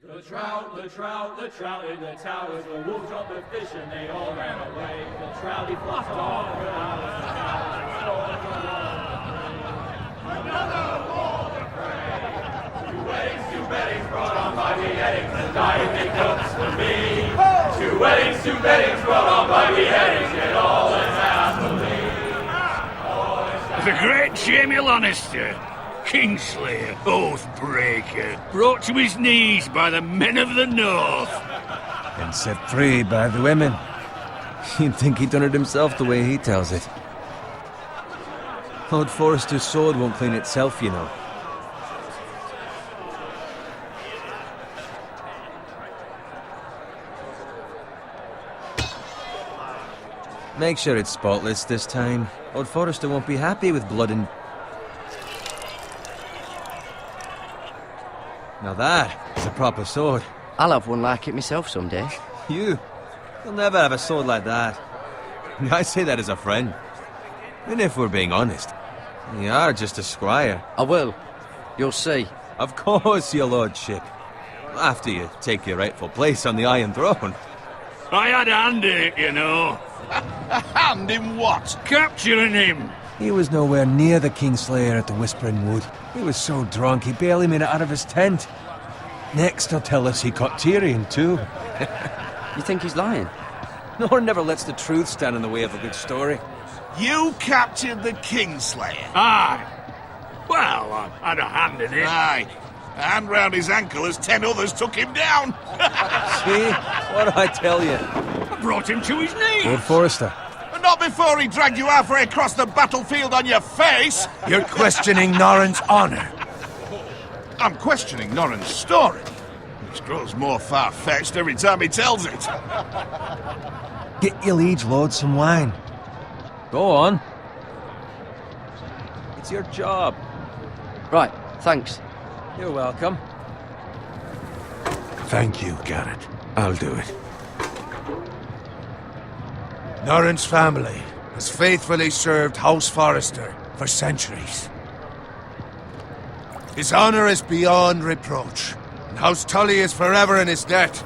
The trout in the towers, the wolves dropped the fish and they all ran away. The trout he flopped off for hours. Another wall to pray. Two weddings brought on by beheadings, and dying make notes for me. Two weddings brought on by beheadings, yet all is happily. The great Jamie Lannister, Kingslayer, Oathbreaker, brought to his knees by the men of the North. And set free by the women. You'd think he'd done it himself the way he tells it. Lord Forrester's sword won't clean itself, you know. Make sure it's spotless this time. Lord Forrester won't be happy with blood and... Now that is a proper sword. I'll have one like it myself someday. You'll never have a sword like that. I say that as a friend. And if we're being honest, you are just a squire. I will. You'll see. Of course, your lordship. After you take your rightful place on the Iron Throne. I had a hand in it, you know. A hand in what? Capturing him. He was nowhere near the Kingslayer at the Whispering Wood. He was so drunk he barely made it out of his tent. Next he'll tell us he caught Tyrion too. You think he's lying? Nor never lets the truth stand in the way of a good story. You captured the Kingslayer? Aye. Well, I had a hand in it. Aye. A hand round his ankle as 10 others took him down. See? What did I tell you? I brought him to his knees. Lord Forrester. Not before he dragged you halfway across the battlefield on your face. You're questioning Norrin's honor. I'm questioning Norrin's story, which grows more far-fetched every time he tells it. Get your liege lord some wine. Go on. It's your job. Right, thanks. You're welcome. Thank you, Garrett. I'll do it. Norrin's family has faithfully served House Forrester for centuries. His honor is beyond reproach, and House Tully is forever in his debt.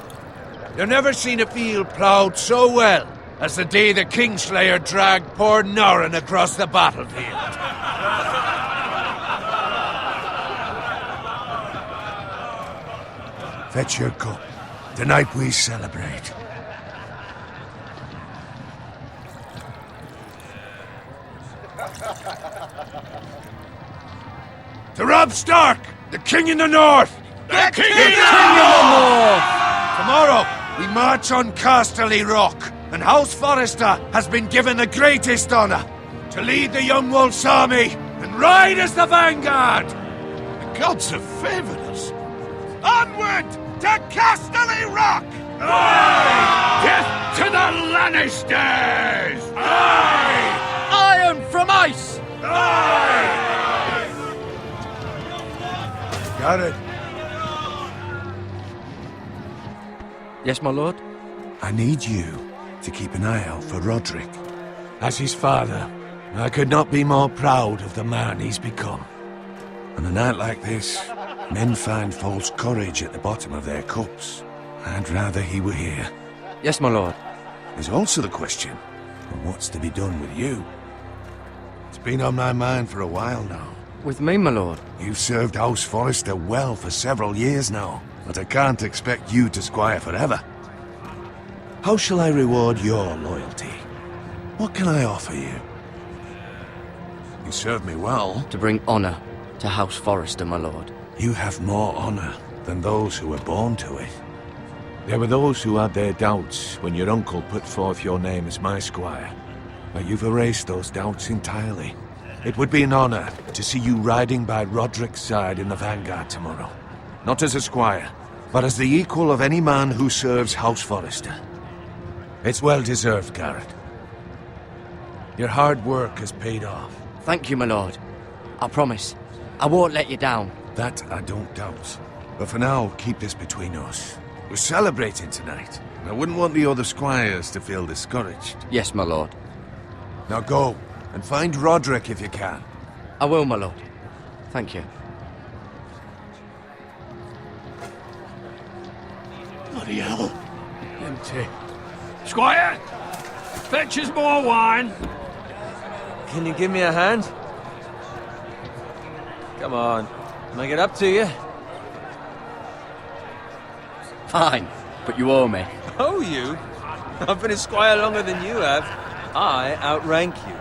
You've never seen a field ploughed so well as the day the Kingslayer dragged poor Norrin across the battlefield. Fetch your cup. Tonight we celebrate. To Robb Stark, the King in the North! The King in the North! Tomorrow, we march on Casterly Rock, and House Forrester has been given the greatest honor to lead the Young Wolf's army and ride as the vanguard! The gods have favored us. Onward to Casterly Rock! Aye! Death to the Lannisters! Aye! Iron from ice! Aye! Got it. Yes, my lord? I need you to keep an eye out for Roderick. As his father, I could not be more proud of the man he's become. On a night like this, men find false courage at the bottom of their cups. I'd rather he were here. Yes, my lord. There's also the question of what's to be done with you. It's been on my mind for a while now. With me, my lord? You've served House Forrester well for several years now, but I can't expect you to squire forever. How shall I reward your loyalty? What can I offer you? You served me well. To bring honor to House Forrester, my lord. You have more honor than those who were born to it. There were those who had their doubts when your uncle put forth your name as my squire, but you've erased those doubts entirely. It would be an honor to see you riding by Roderick's side in the vanguard tomorrow. Not as a squire, but as the equal of any man who serves House Forrester. It's well deserved, Garrett. Your hard work has paid off. Thank you, my lord. I promise. I won't let you down. That I don't doubt. But for now, keep this between us. We're celebrating tonight. I wouldn't want the other squires to feel discouraged. Yes, my lord. Now go, and find Roderick if you can. I will, my lord. Thank you. Bloody hell. Empty. Squire! Fetch us more wine. Can you give me a hand? Come on. Can I get up to you? Fine, but you owe me. Oh, you? I've been a squire longer than you have. I outrank you.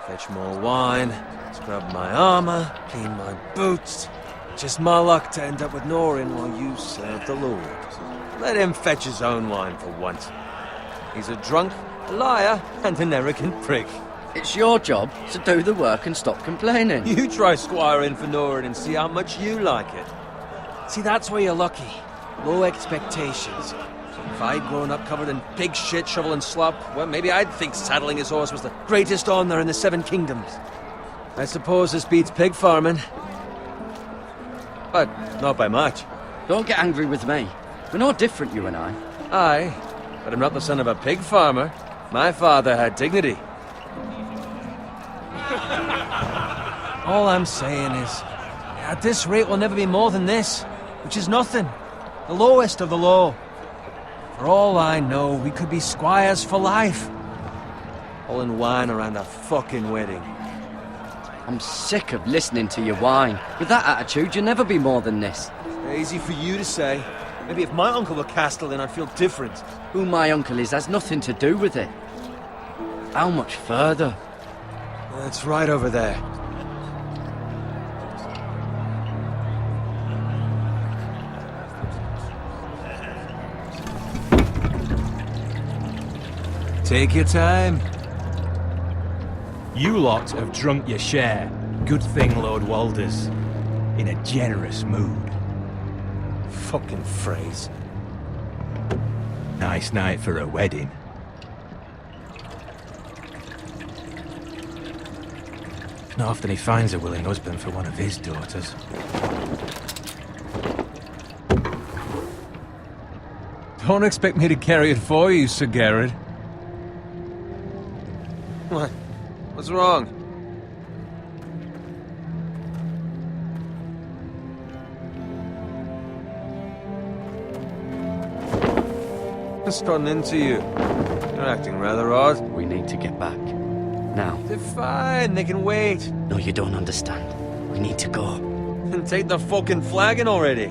Fetch more wine, scrub my armor, clean my boots. Just my luck to end up with Norin while you serve the Lord. Let him fetch his own wine for once. He's a drunk, a liar, and an arrogant prick. It's your job to do the work and stop complaining. You try squiring for Norin and see how much you like it. See, that's where you're lucky. Low expectations. If I'd grown up covered in pig shit, shovel and slop, well, maybe I'd think saddling his horse was the greatest honour in the Seven Kingdoms. I suppose this beats pig farming. But not by much. Don't get angry with me. We're no different, you and I. Aye, but I'm not the son of a pig farmer. My father had dignity. All I'm saying is, at this rate we'll never be more than this, which is nothing. The lowest of the low. For all I know, we could be squires for life. Pulling wine around a fucking wedding. I'm sick of listening to your whine. With that attitude, you'll never be more than this. Easy for you to say. Maybe if my uncle were Castellan, I'd feel different. Who my uncle is has nothing to do with it. How much further? It's right over there. Take your time. You lot have drunk your share. Good thing Lord Walder's in a generous mood. Fucking phrase. Nice night for a wedding. Not often he finds a willing husband for one of his daughters. Don't expect me to carry it for you, Sir Garrett. What? What's wrong? What's gotten into you? You're acting rather odd. We need to get back. Now. They're fine, they can wait. No, you don't understand. We need to go. And take the fucking flagon already.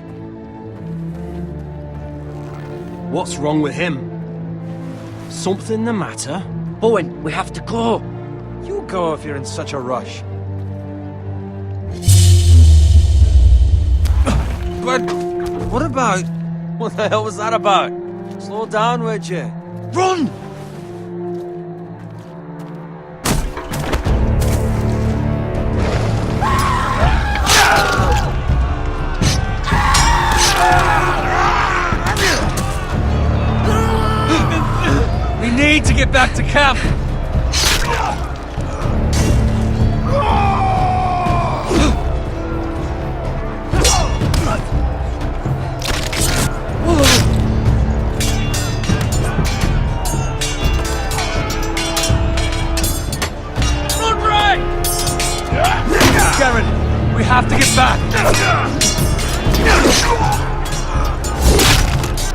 What's wrong with him? Something the matter? Bowen, we have to go. You go if you're in such a rush. But what about... What the hell was that about? Slow down, would you? Run! We need to get back to camp! Garen, we have to get back!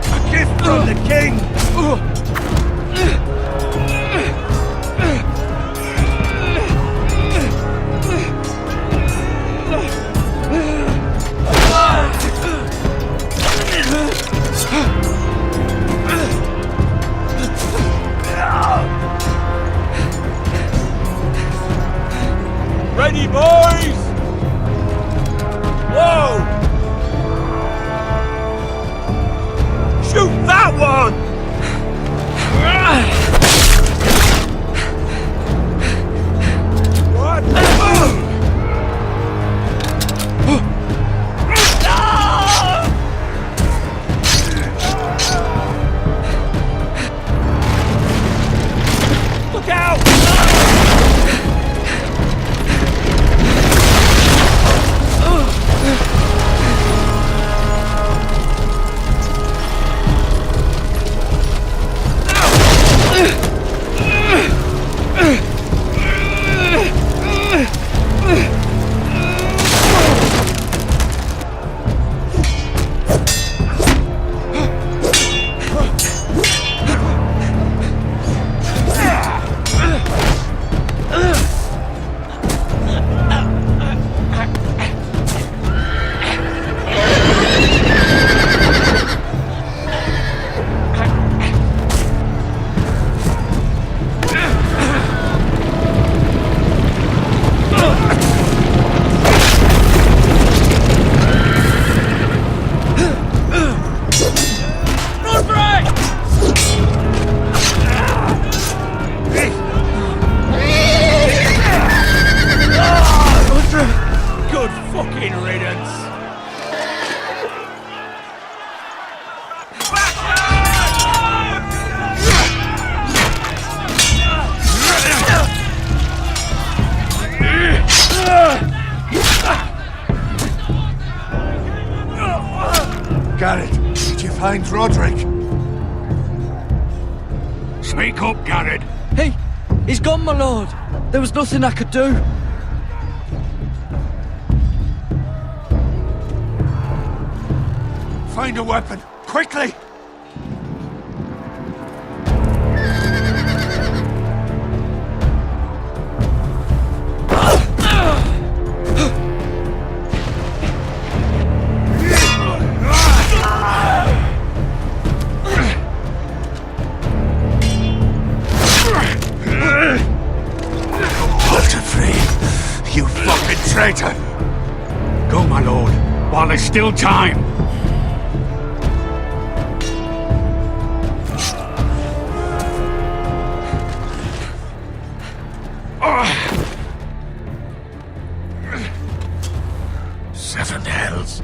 A gift from the king! Ready, boys! Whoa! Shoot that one! find Roderick. Speak up, Garrett. Hey, he's gone, my lord. There was nothing I could do. Find a weapon, quickly! You fucking traitor! Go, my lord, while there's still time. Seven hells.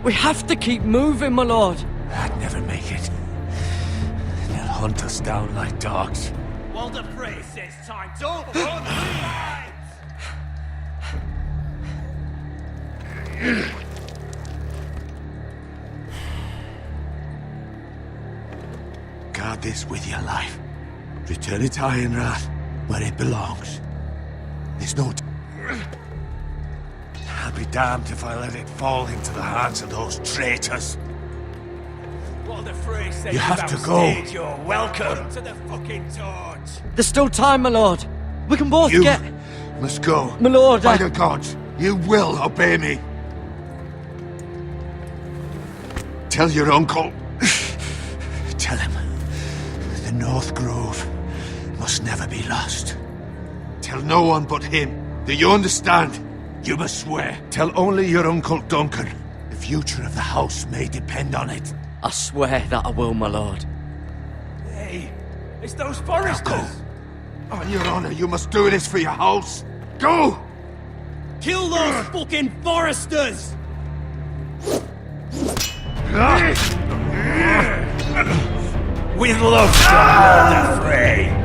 We have to keep moving, my lord. I'd never make it. They'll hunt us down like dogs. Walder Frey says time's over. Guard this with your life. Return it to Ironrath, where it belongs. There's no... I'll be damned if I let it fall into the hands of those traitors. Walder Frey says You have to go. You're welcome to the fucking torch. There's still time, my lord. We can both You get... must go. My lord, By the gods, you will obey me. Tell your uncle. Tell him, the North Grove must never be lost. Tell no one but him. Do you understand? You must swear. Tell only your Uncle Duncan. The future of the house may depend on it. I swear that I will, my lord. Hey, it's those foresters. Go. On your honor, you must do this for your house. Go! Kill those fucking foresters! With love, Walder Frey.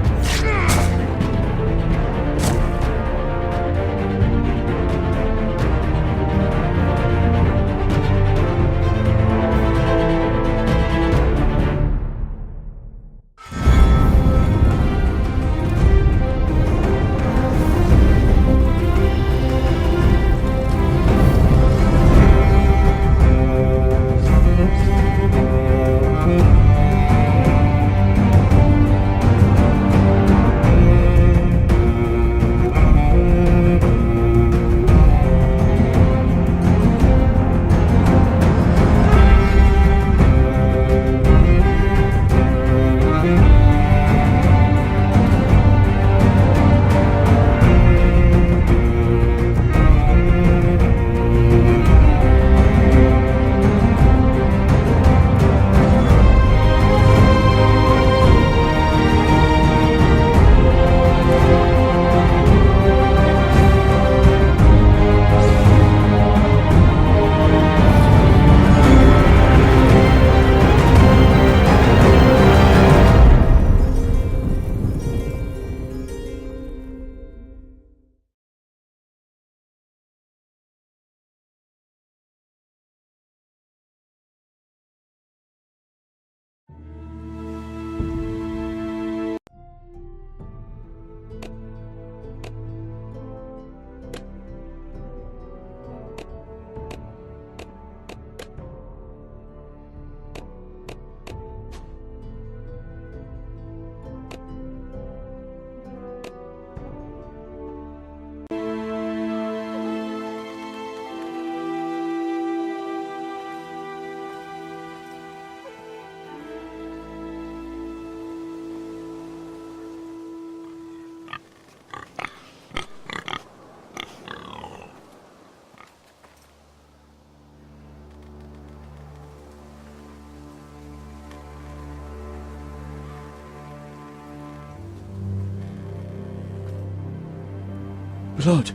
Blood.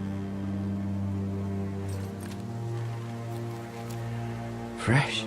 Fresh.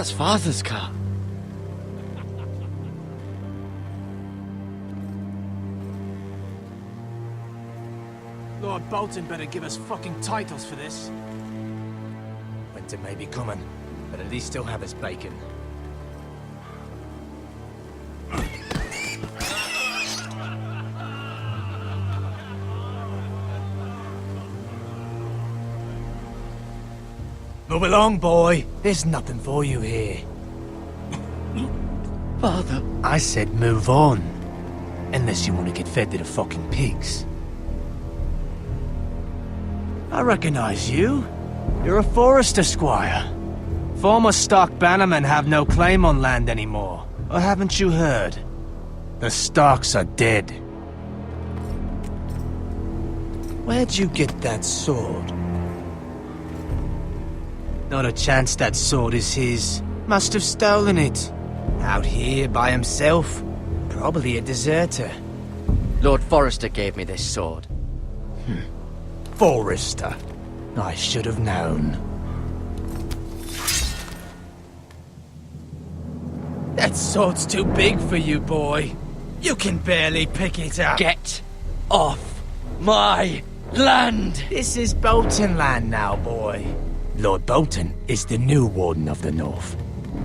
That's Father's car. Lord Bolton better give us fucking titles for this. Winter may be coming, but at least he'll have his bacon. Move along, boy. There's nothing for you here. Father. I said move on. Unless you want to get fed to the fucking pigs. I recognize you. You're a Forrester squire. Former Stark bannermen have no claim on land anymore. Or haven't you heard? The Starks are dead. Where'd you get that sword? Not a chance that sword is his. Must have stolen it. Out here by himself. Probably a deserter. Lord Forrester gave me this sword. Forrester. I should have known. That sword's too big for you, boy. You can barely pick it up. Get off my land! This is Bolton land now, boy. Lord Bolton is the new Warden of the North.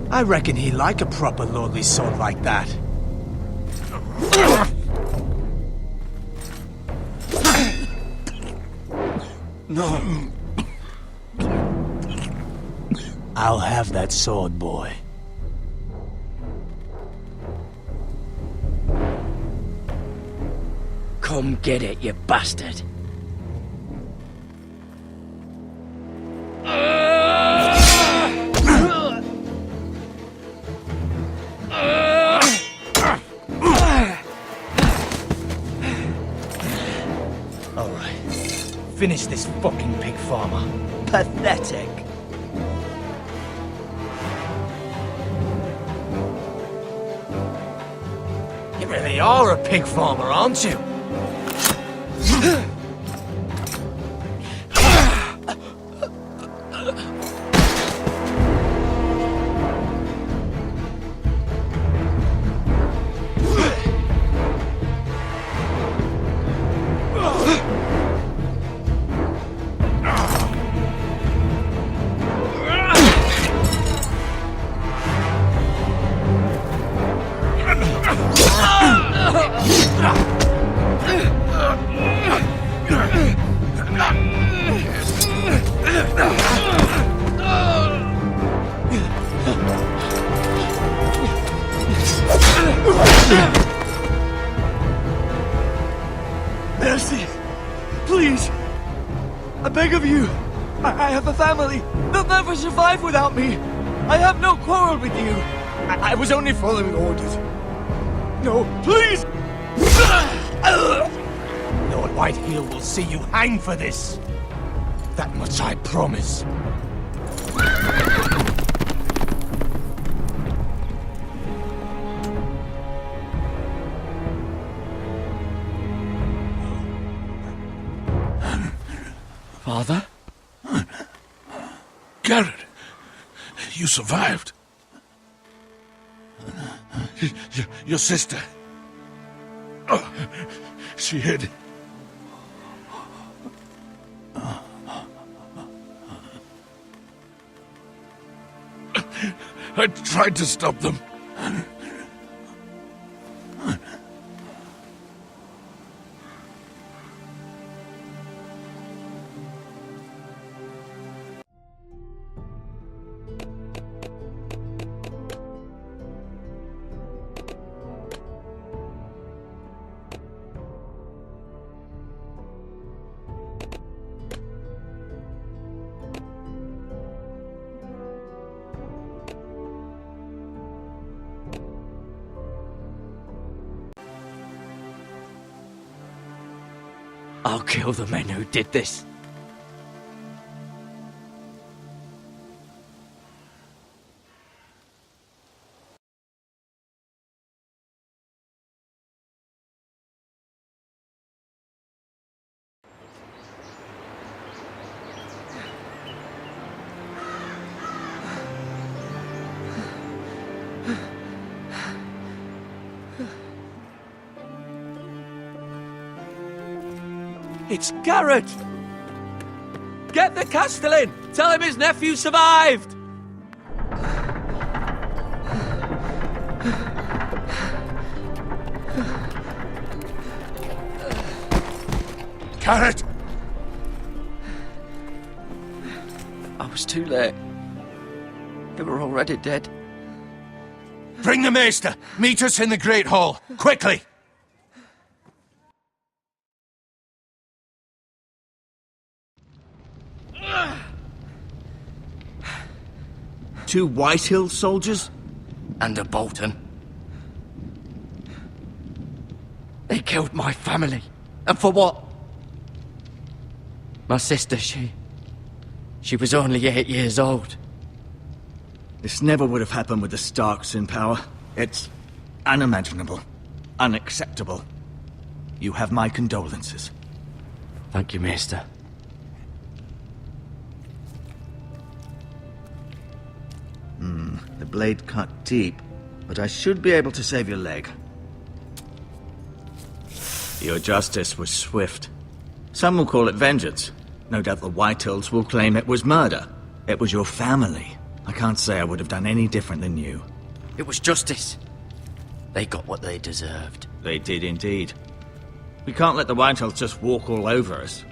I reckon he like a proper lordly sword like that. No. I'll have that sword, boy. Come get it, you bastard. Finish this fucking pig farmer. Pathetic. You really are a pig farmer, aren't you? Mercy! Please! I beg of you! I have a family! They'll never survive without me! I have no quarrel with you! I was only following orders. No, please! Lord Whitehill will see you hang for this. That much I promise. Father? Garrett, you survived. Your sister. Oh, she hid. I tried to stop them. I'll kill the men who did this. It's Garrett! Get the Castellan! Tell him his nephew survived! Garrett! I was too late. They were already dead. Bring the Maester! Meet us in the Great Hall! Quickly! Two Whitehill soldiers? And a Bolton. They killed my family. And for what? My sister, she was only 8 years old. This never would have happened with the Starks in power. It's unimaginable. Unacceptable. You have my condolences. Thank you, Maester. The blade cut deep, but I should be able to save your leg. Your justice was swift. Some will call it vengeance. No doubt the Whitehills will claim it was murder. It was your family. I can't say I would have done any different than you. It was justice. They got what they deserved. They did indeed. We can't let the Whitehills just walk all over us.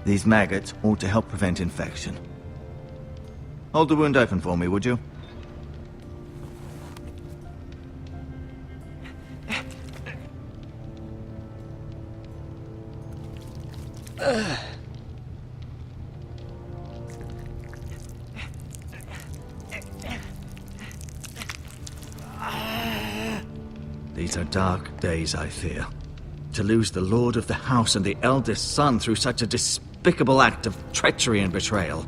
These maggots ought to help prevent infection. Hold the wound open for me, would you? These are dark days, I fear. To lose the lord of the house and the eldest son through such a despicable act of treachery and betrayal.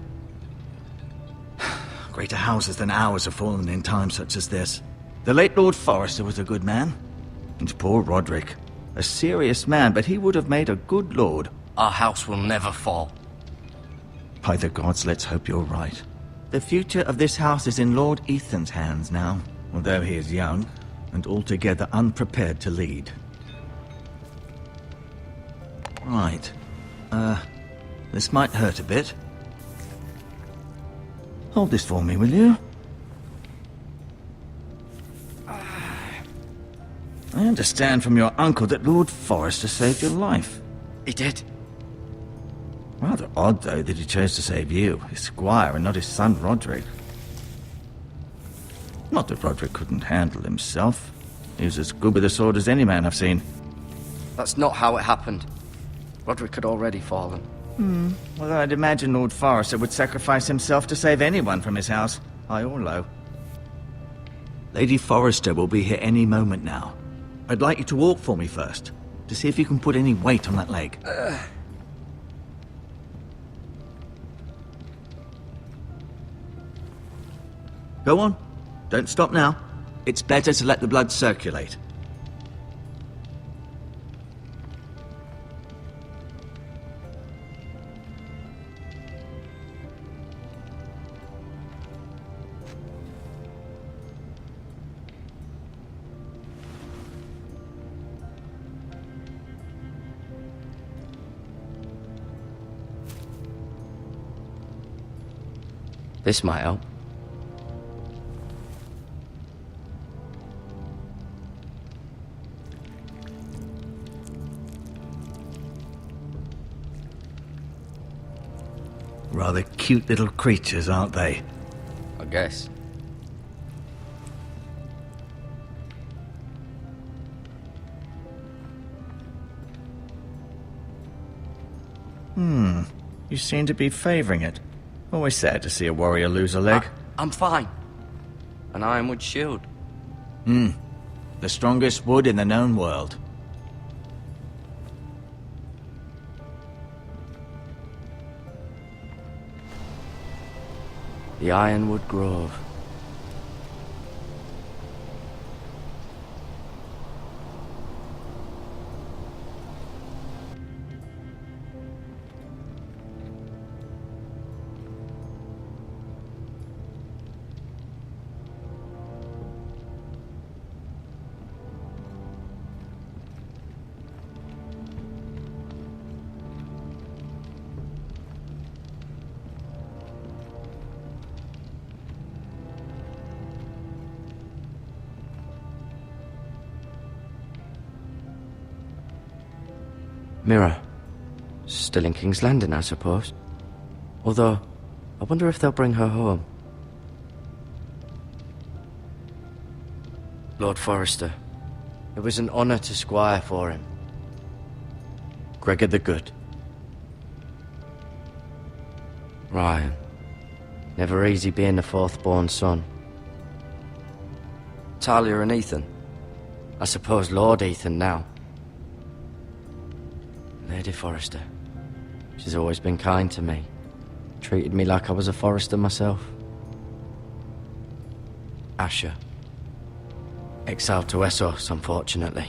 Greater houses than ours have fallen in times such as this. The late Lord Forrester was a good man. And poor Roderick. A serious man, but he would have made a good lord. Our house will never fall. By the gods, let's hope you're right. The future of this house is in Lord Ethan's hands now, although he is young and altogether unprepared to lead. Right. This might hurt a bit. Hold this for me, will you? I understand from your uncle that Lord Forrester saved your life. He did. Rather odd, though, that he chose to save you, his squire, and not his son Roderick. Not that Roderick couldn't handle himself. He was as good with a sword as any man I've seen. That's not how it happened. Roderick had already fallen. Well, I'd imagine Lord Forrester would sacrifice himself to save anyone from his house, high or low. Lady Forrester will be here any moment now. I'd like you to walk for me first, to see if you can put any weight on that leg. Go on. Don't stop now. It's better to let the blood circulate. This might help. Rather cute little creatures, aren't they? I guess. You seem to be favoring it. Always sad to see a warrior lose a leg. I'm fine. An ironwood shield. The strongest wood in the known world. The Ironwood Grove. Mira. Still in King's Landing, I suppose. Although, I wonder if they'll bring her home. Lord Forrester. It was an honour to squire for him. Gregor the Good. Ryan. Never easy being the fourth-born son. Talia and Ethan. I suppose Lord Ethan now. Lady Forrester. She's always been kind to me. Treated me like I was a Forrester myself. Asher. Exiled to Essos, unfortunately.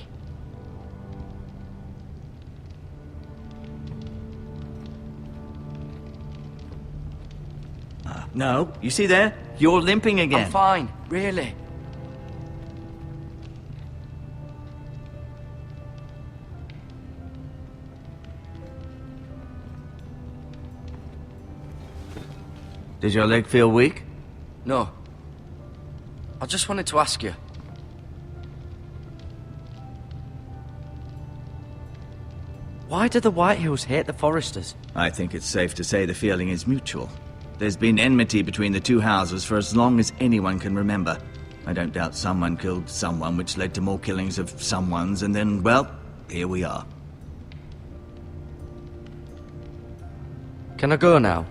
No, you see there? You're limping again. I'm fine, really. Does your leg feel weak? No. I just wanted to ask you. Why do the Whitehills hate the Forresters? I think it's safe to say the feeling is mutual. There's been enmity between the two houses for as long as anyone can remember. I don't doubt someone killed someone, which led to more killings of someones, and then, well, here we are. Can I go now?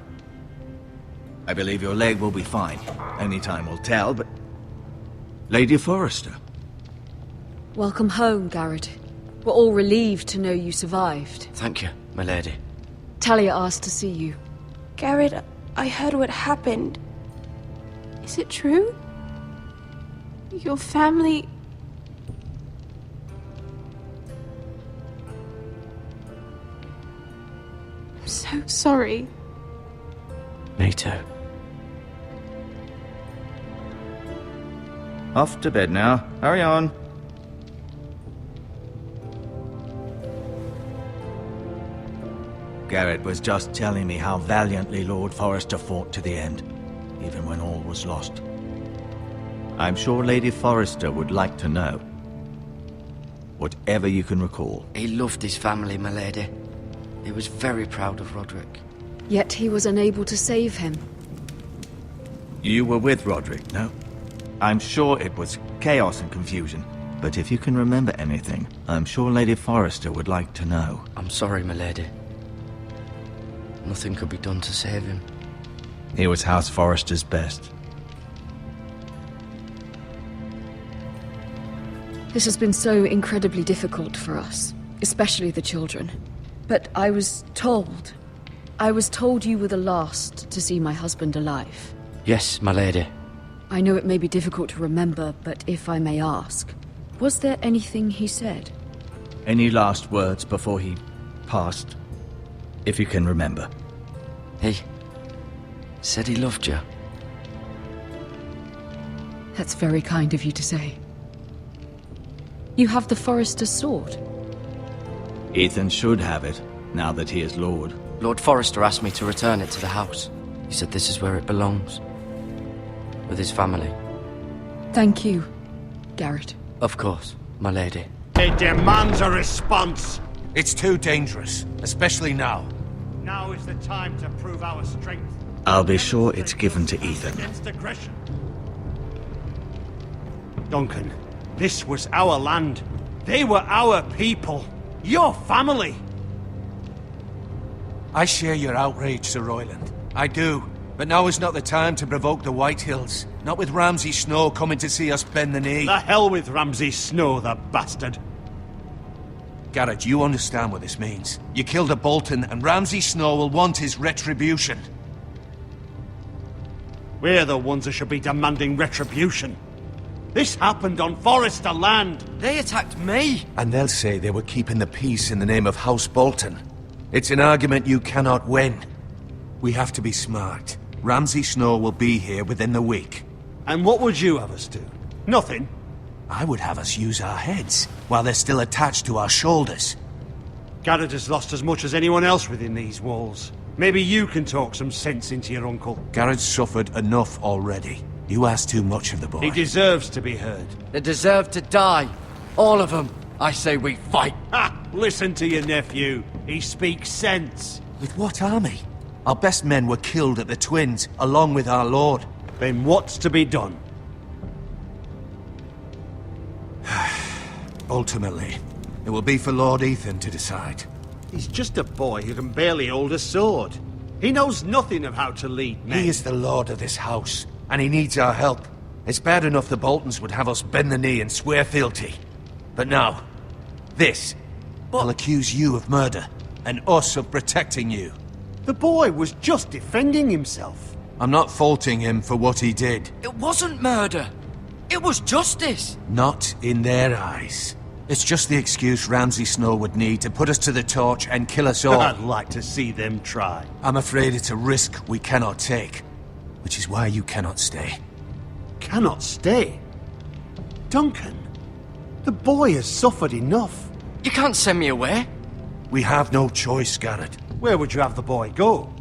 I believe your leg will be fine. Only time will tell, but... Lady Forrester. Welcome home, Garrett. We're all relieved to know you survived. Thank you, my lady. Talia asked to see you. Garrett, I heard what happened. Is it true? Your family... I'm so sorry. Me too. Off to bed now. Hurry on. Garrett was just telling me how valiantly Lord Forrester fought to the end, even when all was lost. I'm sure Lady Forrester would like to know. Whatever you can recall. He loved his family, my lady. He was very proud of Roderick. Yet he was unable to save him. You were with Roderick, no? I'm sure it was chaos and confusion. But if you can remember anything, I'm sure Lady Forrester would like to know. I'm sorry, my lady. Nothing could be done to save him. He was House Forrester's best. This has been so incredibly difficult for us, especially the children. But I was told you were the last to see my husband alive. Yes, my lady. I know it may be difficult to remember, but if I may ask, was there anything he said? Any last words before he passed? If you can remember. He said he loved you. That's very kind of you to say. You have the Forrester's sword. Ethan should have it, now that he is Lord. Lord Forrester asked me to return it to the house. He said this is where it belongs. With his family. Thank you, Garrett. Of course, my lady. It demands a response. It's too dangerous, especially now. Now is the time to prove our strength. I'll be sure it's given to Ethan. Against aggression. Duncan, this was our land. They were our people. Your family. I share your outrage, Sir Royland. I do. But now is not the time to provoke the Whitehills. Not with Ramsay Snow coming to see us bend the knee. The hell with Ramsay Snow, the bastard. Garrett, you understand what this means. You killed a Bolton, and Ramsay Snow will want his retribution. We're the ones that should be demanding retribution. This happened on Forrester land. They attacked me. And they'll say they were keeping the peace in the name of House Bolton. It's an argument you cannot win. We have to be smart. Ramsay Snow will be here within the week. And what would you have us do? Nothing. I would have us use our heads, while they're still attached to our shoulders. Garrett has lost as much as anyone else within these walls. Maybe you can talk some sense into your uncle. Garrett's suffered enough already. You ask too much of the boy. He deserves to be heard. They deserve to die. All of them. I say we fight. Ha! Listen to your nephew. He speaks sense. With what army? Our best men were killed at the Twins, along with our lord. Then what's to be done? Ultimately, it will be for Lord Ethan to decide. He's just a boy who can barely hold a sword. He knows nothing of how to lead men. He is the lord of this house, and he needs our help. It's bad enough the Boltons would have us bend the knee and swear fealty. But now, this. I'll accuse you of murder, and us of protecting you. The boy was just defending himself. I'm not faulting him for what he did. It wasn't murder. It was justice. Not in their eyes. It's just the excuse Ramsay Snow would need to put us to the torch and kill us all. I'd like to see them try. I'm afraid it's a risk we cannot take, which is why you cannot stay. Cannot stay? Duncan, the boy has suffered enough. You can't send me away. We have no choice, Garrett. Where would you have the boy go?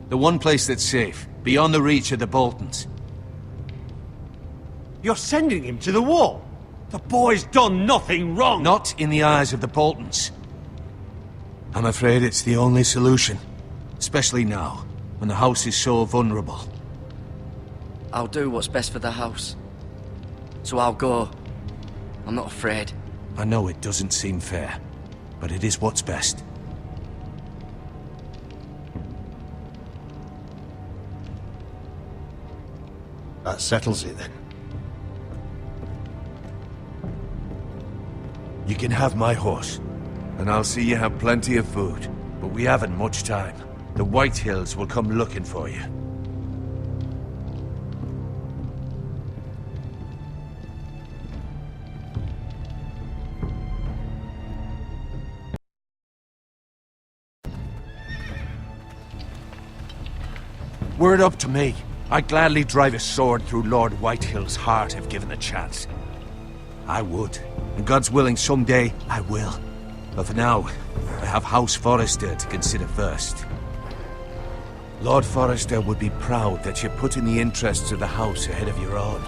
The one place that's safe, beyond the reach of the Boltons. You're sending him to the wall? The boy's done nothing wrong! Not in the eyes of the Boltons. I'm afraid it's the only solution. Especially now, when the house is so vulnerable. I'll do what's best for the house. So I'll go. I'm not afraid. I know it doesn't seem fair, but it is what's best. That settles it then. You can have my horse, and I'll see you have plenty of food. But we haven't much time. The White Hills will come looking for you. Were it up to me, I'd gladly drive a sword through Lord Whitehill's heart if given the chance. I would. And God's willing, someday I will. But for now, I have House Forrester to consider first. Lord Forrester would be proud that you're putting the interests of the house ahead of your own.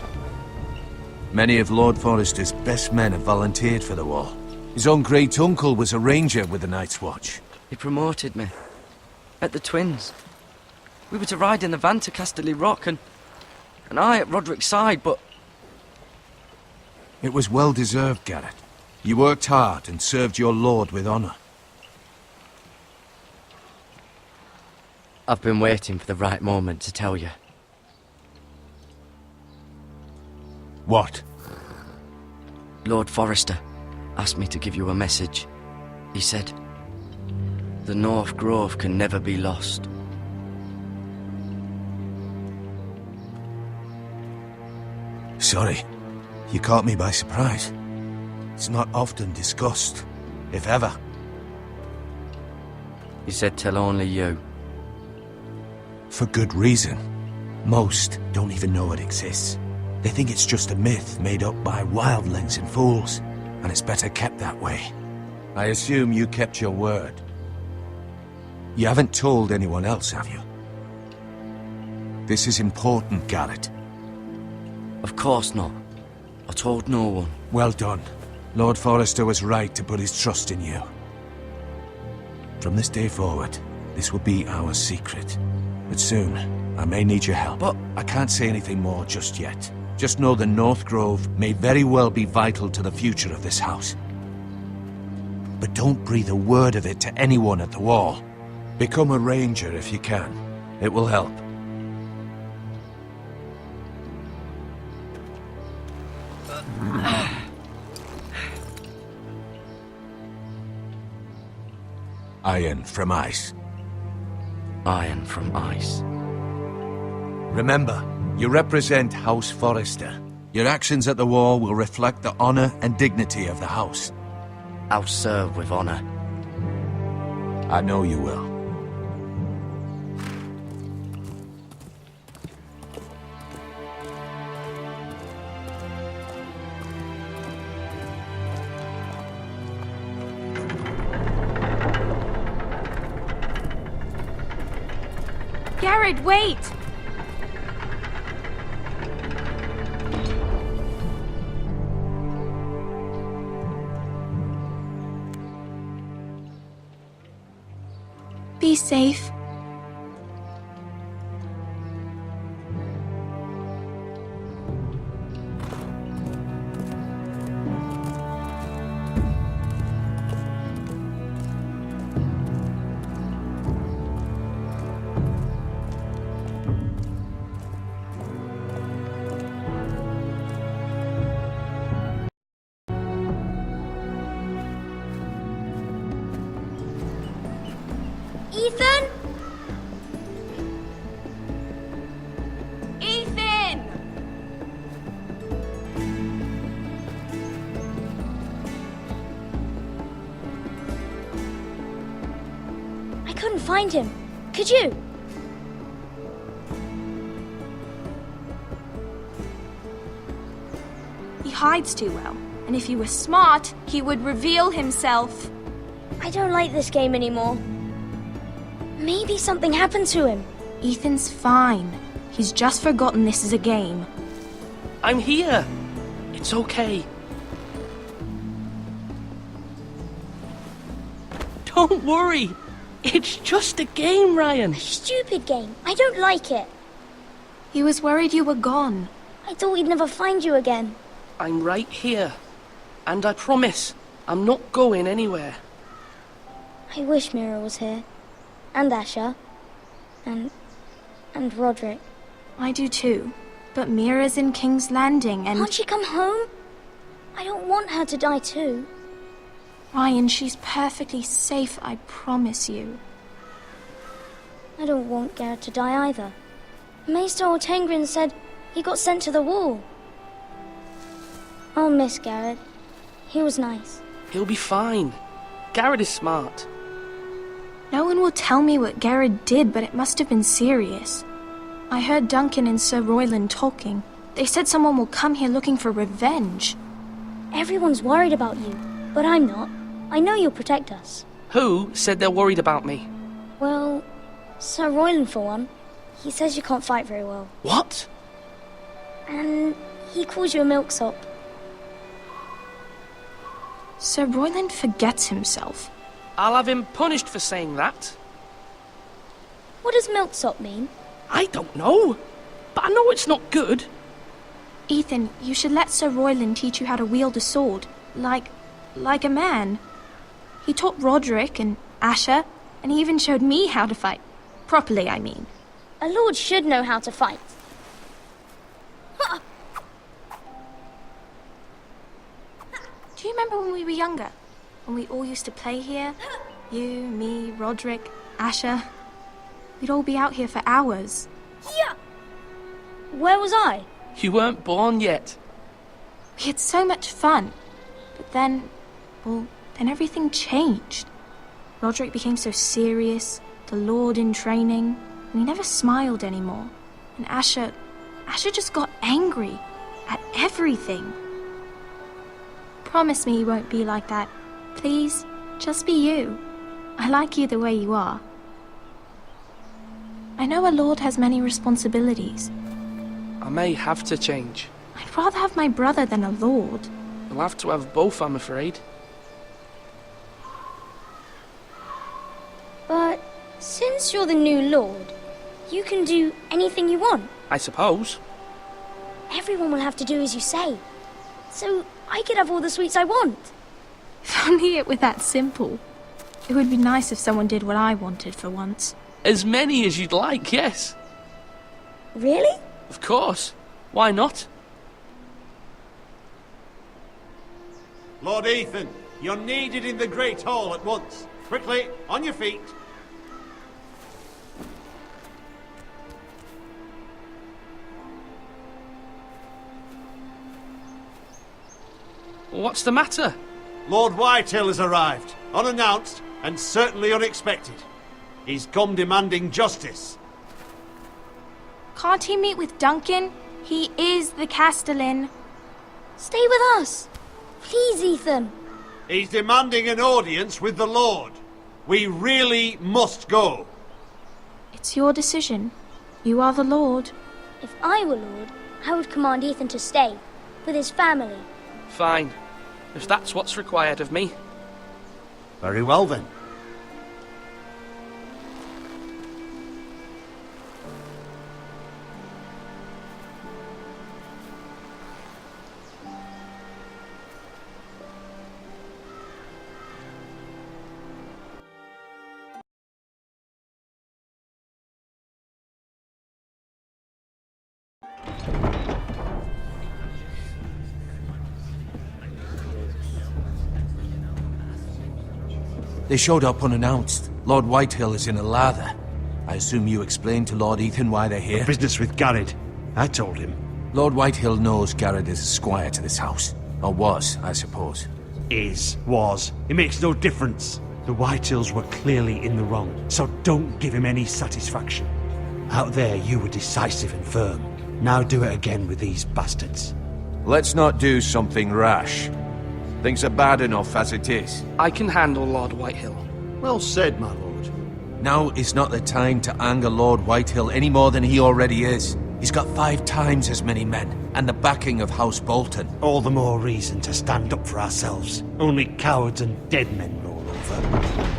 Many of Lord Forrester's best men have volunteered for the war. His own great-uncle was a ranger with the Night's Watch. He promoted me. At the Twins. We were to ride in the van to Casterly Rock, and I at Roderick's side, but... It was well deserved, Garrett. You worked hard and served your lord with honor. I've been waiting for the right moment to tell you. What? Lord Forrester asked me to give you a message. He said, the North Grove can never be lost. Sorry. You caught me by surprise. It's not often discussed, if ever. He said tell only you. For good reason. Most don't even know it exists. They think it's just a myth made up by wildlings and fools, and it's better kept that way. I assume you kept your word. You haven't told anyone else, have you? This is important, Garrett. Of course not. I told no one. Well done. Lord Forrester was right to put his trust in you. From this day forward, this will be our secret. But soon, I may need your help. But I can't say anything more just yet. Just know the North Grove may very well be vital to the future of this house. But don't breathe a word of it to anyone at the wall. Become a ranger if you can. It will help. Iron from ice. Iron from ice. Remember, you represent House Forrester. Your actions at the war will reflect the honor and dignity of the house. I'll serve with honor. I know you will. Garrett, wait! Be safe. Ethan? Ethan! I couldn't find him. Could you? He hides too well, and if he were smart, he would reveal himself. I don't like this game anymore. Maybe something happened to him. Ethan's fine. He's just forgotten this is a game. I'm here. It's okay. Don't worry. It's just a game, Ryan. Stupid game. I don't like it. He was worried you were gone. I thought we'd never find you again. I'm right here. And I promise, I'm not going anywhere. I wish Mira was here. And Asher. And Roderick. I do too. But Mira's in King's Landing and... Can't she come home? I don't want her to die too. Ryan, she's perfectly safe, I promise you. I don't want Garrett to die either. Maester Ortengrin said he got sent to the wall. I'll miss Garrett. He was nice. He'll be fine. Garrett is smart. No one will tell me what Garrett did, but it must have been serious. I heard Duncan and Sir Royland talking. They said someone will come here looking for revenge. Everyone's worried about you, but I'm not. I know you'll protect us. Who said they're worried about me? Well, Sir Royland for one. He says you can't fight very well. What? And he calls you a milksop. Sir Royland forgets himself. I'll have him punished for saying that. What does milksop mean? I don't know, but I know it's not good. Ethan, you should let Sir Royland teach you how to wield a sword, like a man. He taught Roderick and Asher, and he even showed me how to fight. Properly, I mean. A lord should know how to fight. Do you remember when we were younger? When we all used to play here? You, me, Roderick, Asher. We'd all be out here for hours. Yeah. Where was I? You weren't born yet. We had so much fun. But then everything changed. Roderick became so serious, the Lord in training, and he never smiled anymore. And Asher just got angry at everything. Promise me you won't be like that. Please, just be you. I like you the way you are. I know a lord has many responsibilities. I may have to change. I'd rather have my brother than a lord. You'll have to have both, I'm afraid. But since you're the new lord, you can do anything you want. I suppose. Everyone will have to do as you say. So I could have all the sweets I want. If only it were that simple. It would be nice if someone did what I wanted for once. As many as you'd like, yes. Really? Of course. Why not? Lord Ethan, you're needed in the Great Hall at once. Quickly, on your feet. What's the matter? Lord Whitehill has arrived, unannounced and certainly unexpected. He's come demanding justice. Can't he meet with Duncan? He is the Castellan. Stay with us. Please, Ethan. He's demanding an audience with the Lord. We really must go. It's your decision. You are the Lord. If I were Lord, I would command Ethan to stay, with his family. Fine. If that's what's required of me. Very well then. They showed up unannounced. Lord Whitehill is in a lather. I assume you explained to Lord Ethan why they're here? Business with Garrett. I told him. Lord Whitehill knows Garrett is a squire to this house. Or was, I suppose. Was. It makes no difference. The Whitehills were clearly in the wrong, so don't give him any satisfaction. Out there, you were decisive and firm. Now do it again with these bastards. Let's not do something rash. Things are bad enough as it is. I can handle Lord Whitehill. Well said, my lord. Now is not the time to anger Lord Whitehill any more than he already is. He's got 5 times as many men, and the backing of House Bolton. All the more reason to stand up for ourselves. Only cowards and dead men roll over.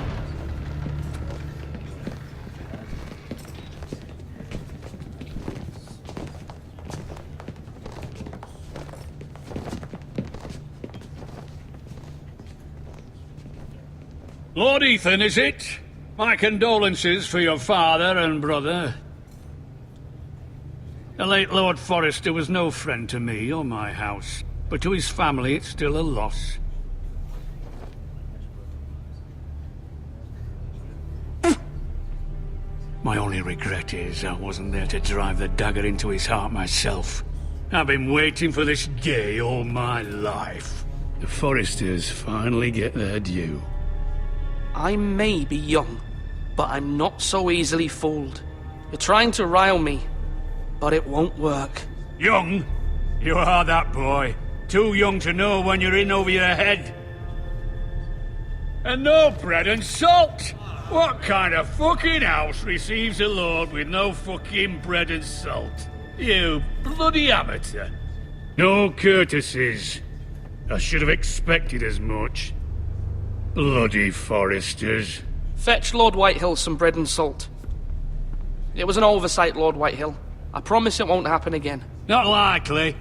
Lord Ethan, is it? My condolences for your father and brother. The late Lord Forrester was no friend to me or my house, but to his family it's still a loss. My only regret is I wasn't there to drive the dagger into his heart myself. I've been waiting for this day all my life. The Forresters finally get their due. I may be young, but I'm not so easily fooled. You're trying to rile me, but it won't work. Young? You are that boy. Too young to know when you're in over your head. And no bread and salt! What kind of fucking house receives a lord with no fucking bread and salt? You bloody amateur. No courtesies. I should have expected as much. Bloody Forresters. Fetch Lord Whitehill some bread and salt. It was an oversight, Lord Whitehill. I promise it won't happen again. Not likely.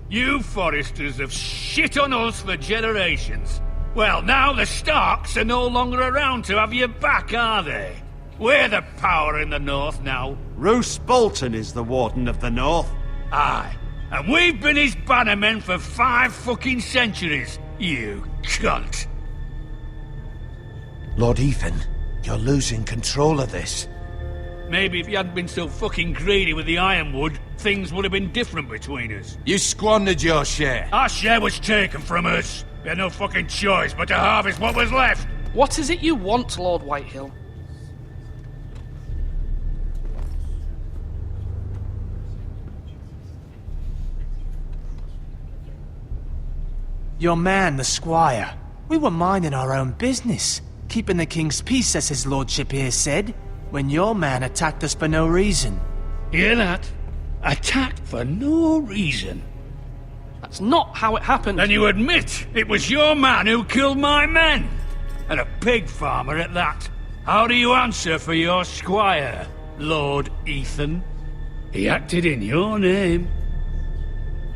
You Forresters have shit on us for generations. Well, now the Starks are no longer around to have your back, are they? We're the power in the north now. Roose Bolton is the Warden of the North. Aye. And we've been his bannermen for 5 fucking centuries. You cunt. Lord Ethan, you're losing control of this. Maybe if you hadn't been so fucking greedy with the ironwood, things would have been different between us. You squandered your share. Our share was taken from us. We had no fucking choice but to harvest what was left. What is it you want, Lord Whitehill? Your man, the squire. We were minding our own business. Keeping the king's peace, as his lordship here said, when your man attacked us for no reason. Hear that? Attacked for no reason. That's not how it happened. Then you admit it was your man who killed my men. And a pig farmer at that. How do you answer for your squire, Lord Ethan? He acted in your name.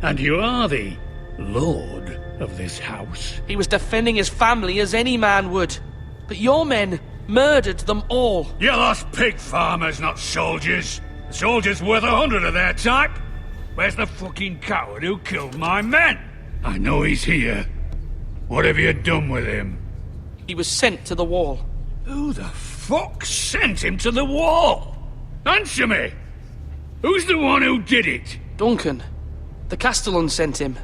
And you are the lord of this house. He was defending his family as any man would. But your men murdered them all. You lost pig farmers, not soldiers. The soldiers worth 100 of their type. Where's the fucking coward who killed my men? I know he's here. What have you done with him? He was sent to the wall. Who the fuck sent him to the wall? Answer me! Who's the one who did it? Duncan. The Castellan sent him.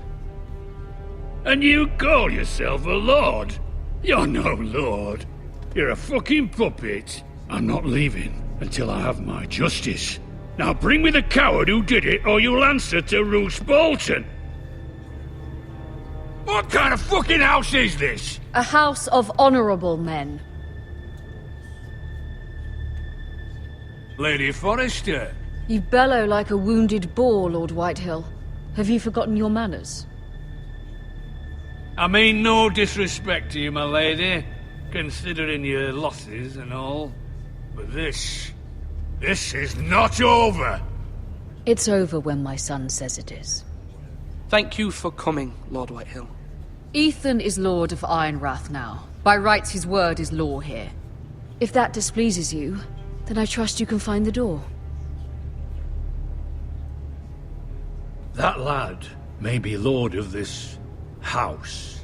And you call yourself a lord? You're no lord. You're a fucking puppet. I'm not leaving until I have my justice. Now bring me the coward who did it, or you'll answer to Roose Bolton. What kind of fucking house is this? A house of honorable men. Lady Forrester. You bellow like a wounded boar, Lord Whitehill. Have you forgotten your manners? I mean no disrespect to you, my lady, considering your losses and all. But this is not over. It's over when my son says it is. Thank you for coming, Lord Whitehill. Ethan is Lord of Ironrath now. By rights, his word is law here. If that displeases you, then I trust you can find the door. That lad may be lord of this house,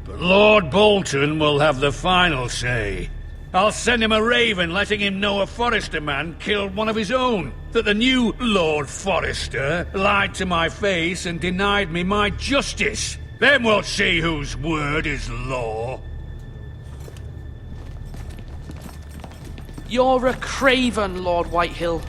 But Lord Bolton will have the final say. I'll send him a raven letting him know a Forrester man killed one of his own. That the new Lord Forrester lied to my face and denied me my justice. Then we'll see whose word is law. You're a craven, Lord Whitehill.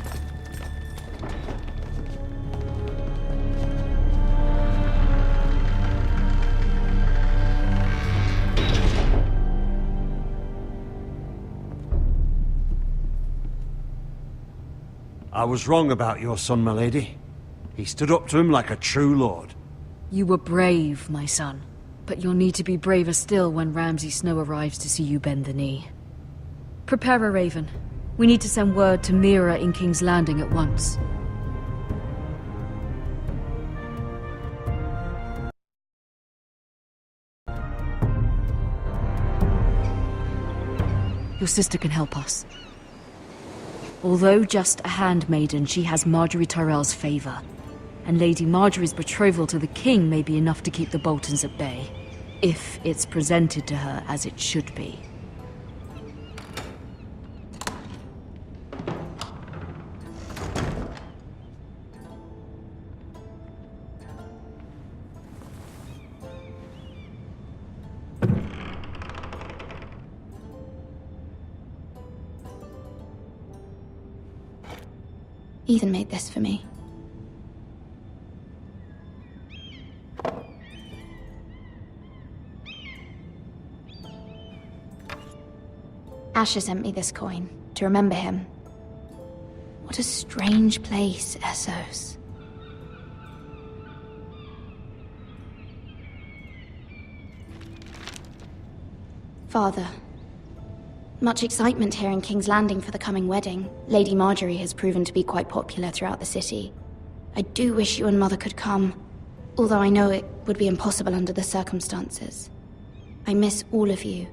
I was wrong about your son, my lady. He stood up to him like a true lord. You were brave, my son. But you'll need to be braver still when Ramsay Snow arrives to see you bend the knee. Prepare a raven. We need to send word to Mira in King's Landing at once. Your sister can help us. Although just a handmaiden, she has Marjorie Tyrell's favor. And Lady Marjorie's betrothal to the king may be enough to keep the Boltons at bay. If it's presented to her as it should be. Ethan made this for me. Asher sent me this coin to remember him. What a strange place, Essos. Father, much excitement here in King's Landing for the coming wedding. Lady Marjorie has proven to be quite popular throughout the city. I do wish you and Mother could come, although I know it would be impossible under the circumstances. I miss all of you,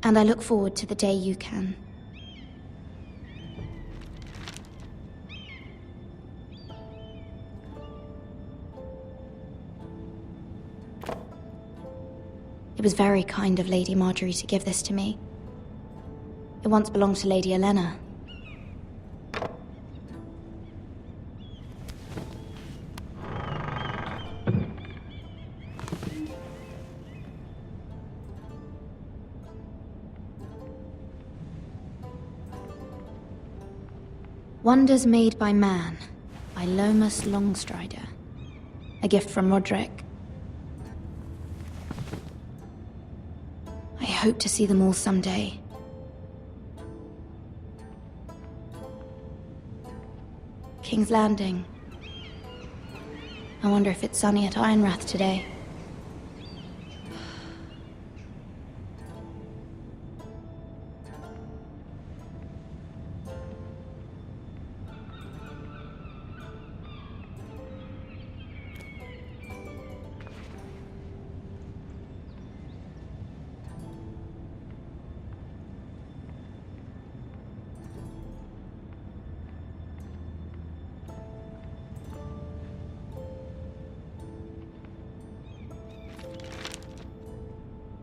and I look forward to the day you can. It was very kind of Lady Marjorie to give this to me. It once belonged to Lady Elena. Wonders Made by Man, by Lomas Longstrider. A gift from Roderick. I hope to see them all someday. King's Landing. I wonder if it's sunny at Ironrath today.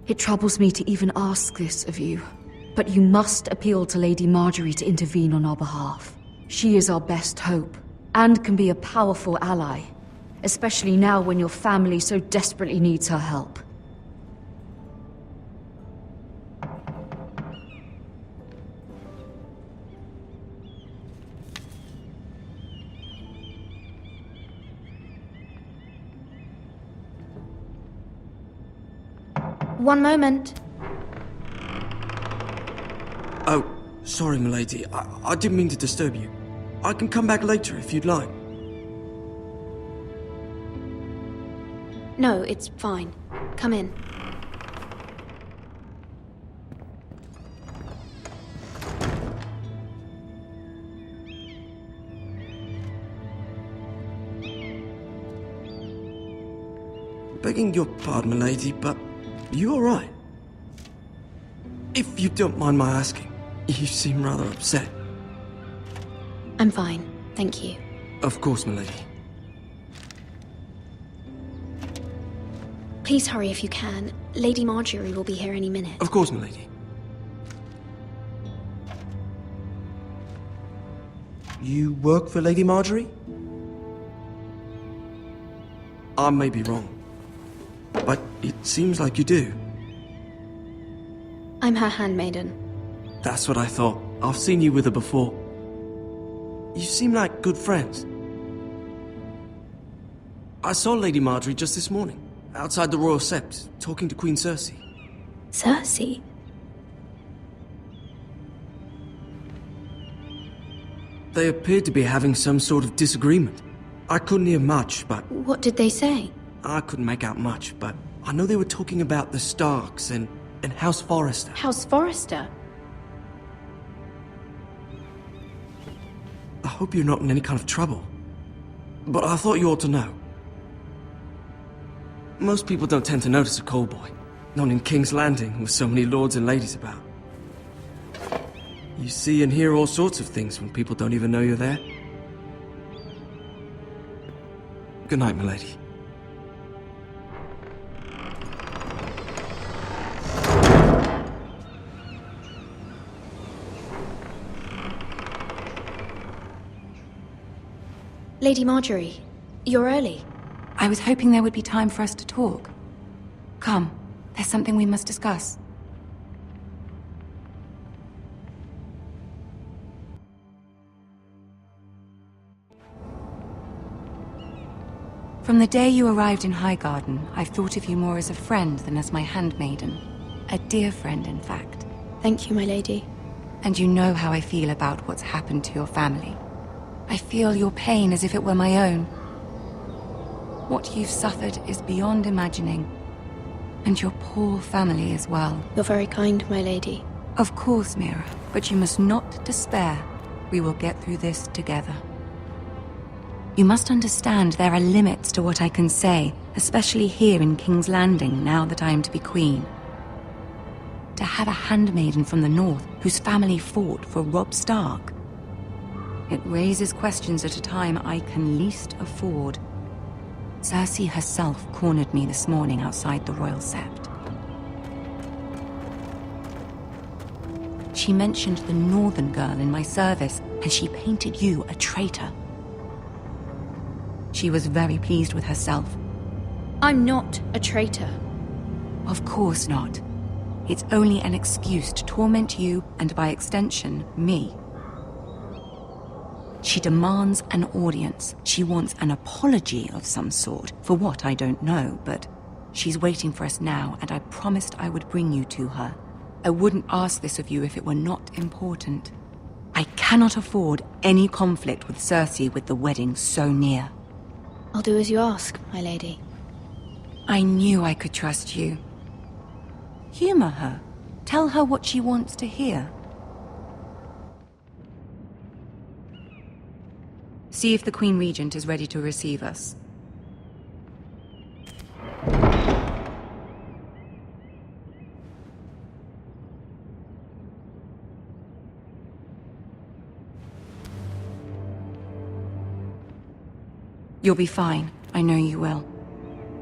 It troubles me to even ask this of you, but you must appeal to Lady Marjorie to intervene on our behalf. She is our best hope, and can be a powerful ally, especially now when your family so desperately needs her help. One moment. Oh, sorry, milady. I didn't mean to disturb you. I can come back later if you'd like. No, it's fine. Come in. Begging your pardon, milady, but you all right? If you don't mind my asking, you seem rather upset. I'm fine, thank you. Of course, milady. Please hurry if you can. Lady Marjorie will be here any minute. Of course, milady. You work for Lady Marjorie? I may be wrong, but it seems like you do. I'm her handmaiden. That's what I thought. I've seen you with her before. You seem like good friends. I saw Lady Marjorie just this morning, outside the Royal Sept, talking to Queen Cersei. Cersei? They appeared to be having some sort of disagreement. I couldn't hear much, but... What did they say? I couldn't make out much, but I know they were talking about the Starks and House Forrester. House Forrester? I hope you're not in any kind of trouble. But I thought you ought to know. Most people don't tend to notice a callboy. Not in King's Landing, with so many lords and ladies about. You see and hear all sorts of things when people don't even know you're there. Good night, milady. Lady Marjorie, you're early. I was hoping there would be time for us to talk. Come, there's something we must discuss. From the day you arrived in Highgarden, I've thought of you more as a friend than as my handmaiden. A dear friend, in fact. Thank you, my lady. And you know how I feel about what's happened to your family. I feel your pain as if it were my own. What you've suffered is beyond imagining. And your poor family as well. You're very kind, my lady. Of course, Mira, but you must not despair. We will get through this together. You must understand there are limits to what I can say, especially here in King's Landing, now that I am to be queen. To have a handmaiden from the north whose family fought for Robb Stark. It raises questions at a time I can least afford. Cersei herself cornered me this morning outside the Royal Sept. She mentioned the northern girl in my service, and she painted you a traitor. She was very pleased with herself. I'm not a traitor. Of course not. It's only an excuse to torment you, and by extension, me. She demands an audience. She wants an apology of some sort, for what I don't know, but she's waiting for us now, and I promised I would bring you to her. I wouldn't ask this of you if it were not important. I cannot afford any conflict with Cersei with the wedding so near. I'll do as you ask, my lady. I knew I could trust you. Humor her. Tell her what she wants to hear. See if the Queen Regent is ready to receive us. You'll be fine. I know you will.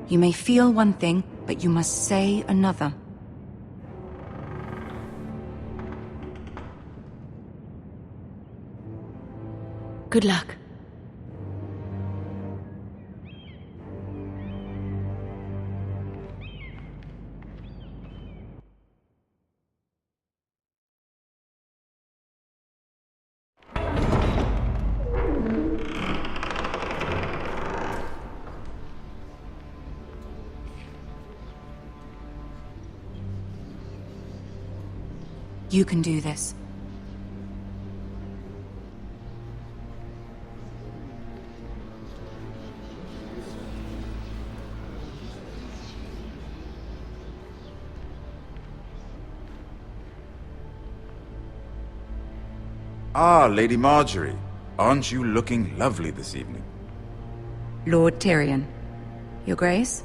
You may feel one thing, but you must say another. Good luck. You can do this. Ah, Lady Marjorie. Aren't you looking lovely this evening? Lord Tyrion. Your Grace?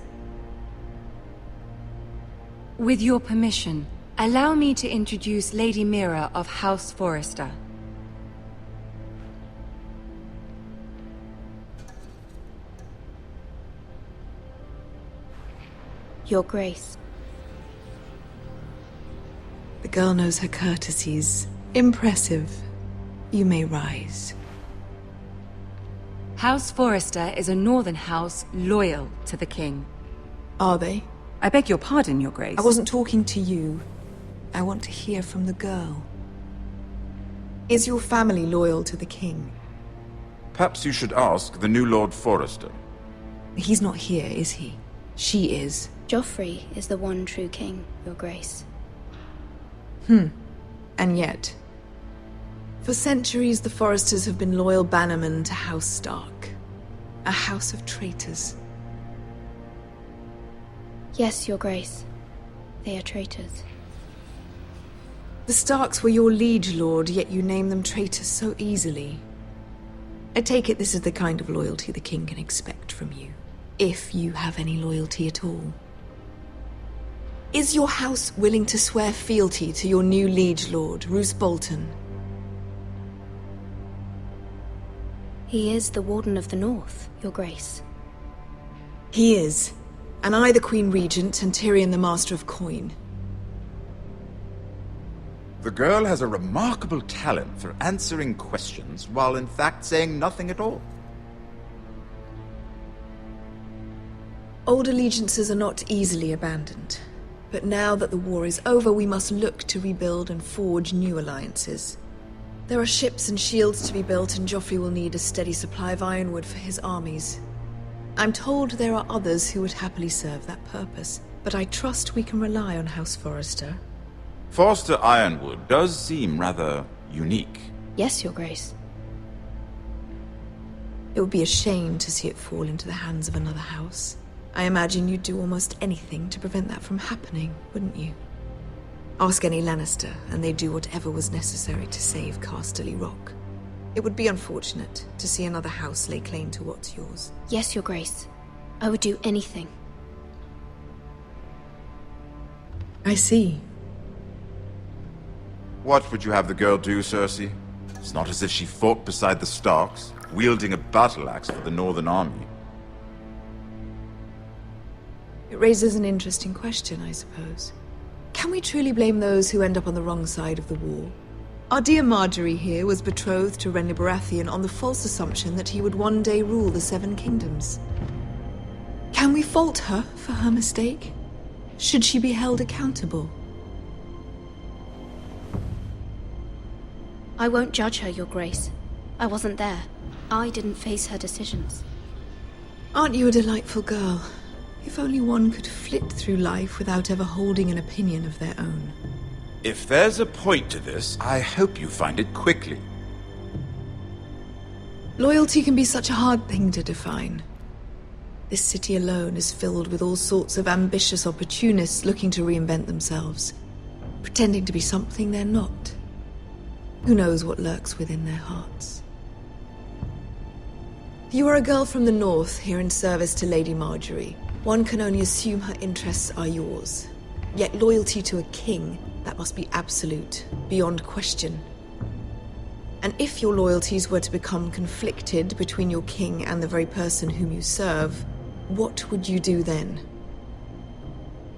With your permission, allow me to introduce Lady Mira of House Forrester. Your Grace. girl knows her courtesies. Impressive. You may rise. House Forrester is a northern house loyal to the king. Are they? I beg your pardon, Your Grace. I wasn't talking to you. I want to hear from the girl. Is your family loyal to the king? Perhaps you should ask the new Lord Forrester. He's not here, is he? She is. Joffrey is the one true king, Your Grace. And yet, for centuries the Forresters have been loyal bannermen to House Stark. A house of traitors. Yes, Your Grace. They are traitors. The Starks were your liege lord, yet you name them traitors so easily. I take it this is the kind of loyalty the king can expect from you. If you have any loyalty at all. Is your house willing to swear fealty to your new liege lord, Roose Bolton? He is the Warden of the North, Your Grace. He is. And I the Queen Regent and Tyrion the Master of Coin. The girl has a remarkable talent for answering questions while in fact saying nothing at all. Old allegiances are not easily abandoned. But now that the war is over, we must look to rebuild and forge new alliances. There are ships and shields to be built, and Joffrey will need a steady supply of ironwood for his armies. I'm told there are others who would happily serve that purpose, but I trust we can rely on House Forrester. Forster Ironwood does seem rather unique. Yes, Your Grace. It would be a shame to see it fall into the hands of another house. I imagine you'd do almost anything to prevent that from happening, wouldn't you? Ask any Lannister, and they'd do whatever was necessary to save Casterly Rock. It would be unfortunate to see another house lay claim to what's yours. Yes, Your Grace. I would do anything. I see. What would you have the girl do, Cersei? It's not as if she fought beside the Starks, wielding a battle axe for the Northern Army. It raises an interesting question, I suppose. Can we truly blame those who end up on the wrong side of the war? Our dear Marjorie here was betrothed to Renly Baratheon on the false assumption that he would one day rule the Seven Kingdoms. Can we fault her for her mistake? Should she be held accountable? I won't judge her, Your Grace. I wasn't there. I didn't face her decisions. Aren't you a delightful girl? If only one could flit through life without ever holding an opinion of their own. If there's a point to this, I hope you find it quickly. Loyalty can be such a hard thing to define. This city alone is filled with all sorts of ambitious opportunists looking to reinvent themselves, pretending to be something they're not. Who knows what lurks within their hearts? You are a girl from the north, here in service to Lady Marjorie. One can only assume her interests are yours. Yet loyalty to a king, that must be absolute, beyond question. And if your loyalties were to become conflicted between your king and the very person whom you serve, what would you do then?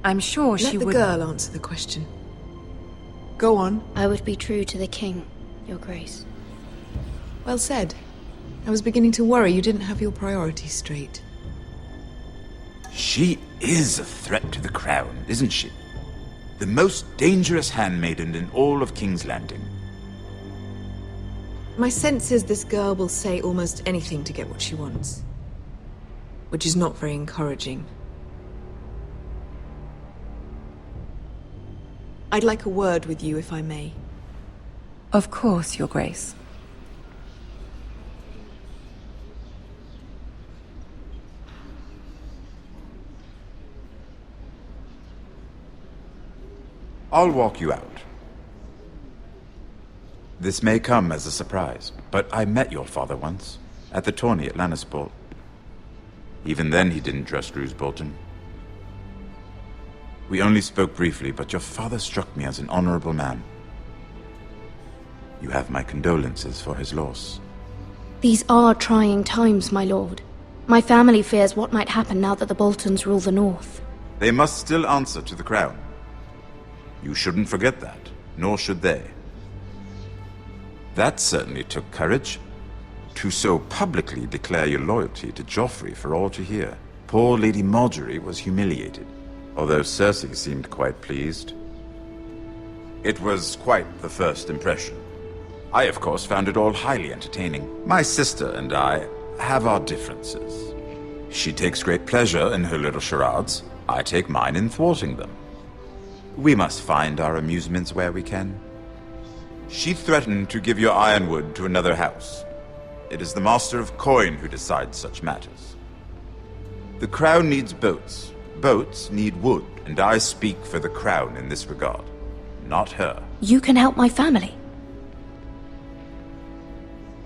I'm sure she would... Let the girl answer the question. Go on. I would be true to the king, Your Grace. Well said. I was beginning to worry you didn't have your priorities straight. She is a threat to the crown, isn't she? The most dangerous handmaiden in all of King's Landing. My sense is this girl will say almost anything to get what she wants. Which is not very encouraging. I'd like a word with you, if I may. Of course, Your Grace. I'll walk you out. This may come as a surprise, but I met your father once, at the tourney at Lannisport. Even then he didn't trust Roose Bolton. We only spoke briefly, but your father struck me as an honorable man. You have my condolences for his loss. These are trying times, my lord. My family fears what might happen now that the Boltons rule the North. They must still answer to the crown. You shouldn't forget that. nor should they. That certainly took courage. To so publicly declare your loyalty to Joffrey for all to hear. Poor Lady Margaery was humiliated, although Cersei seemed quite pleased. It was quite the first impression. I, of course, found it all highly entertaining. My sister and I have our differences. She takes great pleasure in her little charades. I take mine in thwarting them. We must find our amusements where we can. She threatened to give your ironwood to another house. It is the Master of Coin who decides such matters. The Crown needs boats. Boats need wood, and I speak for the Crown in this regard, not her. You can help my family.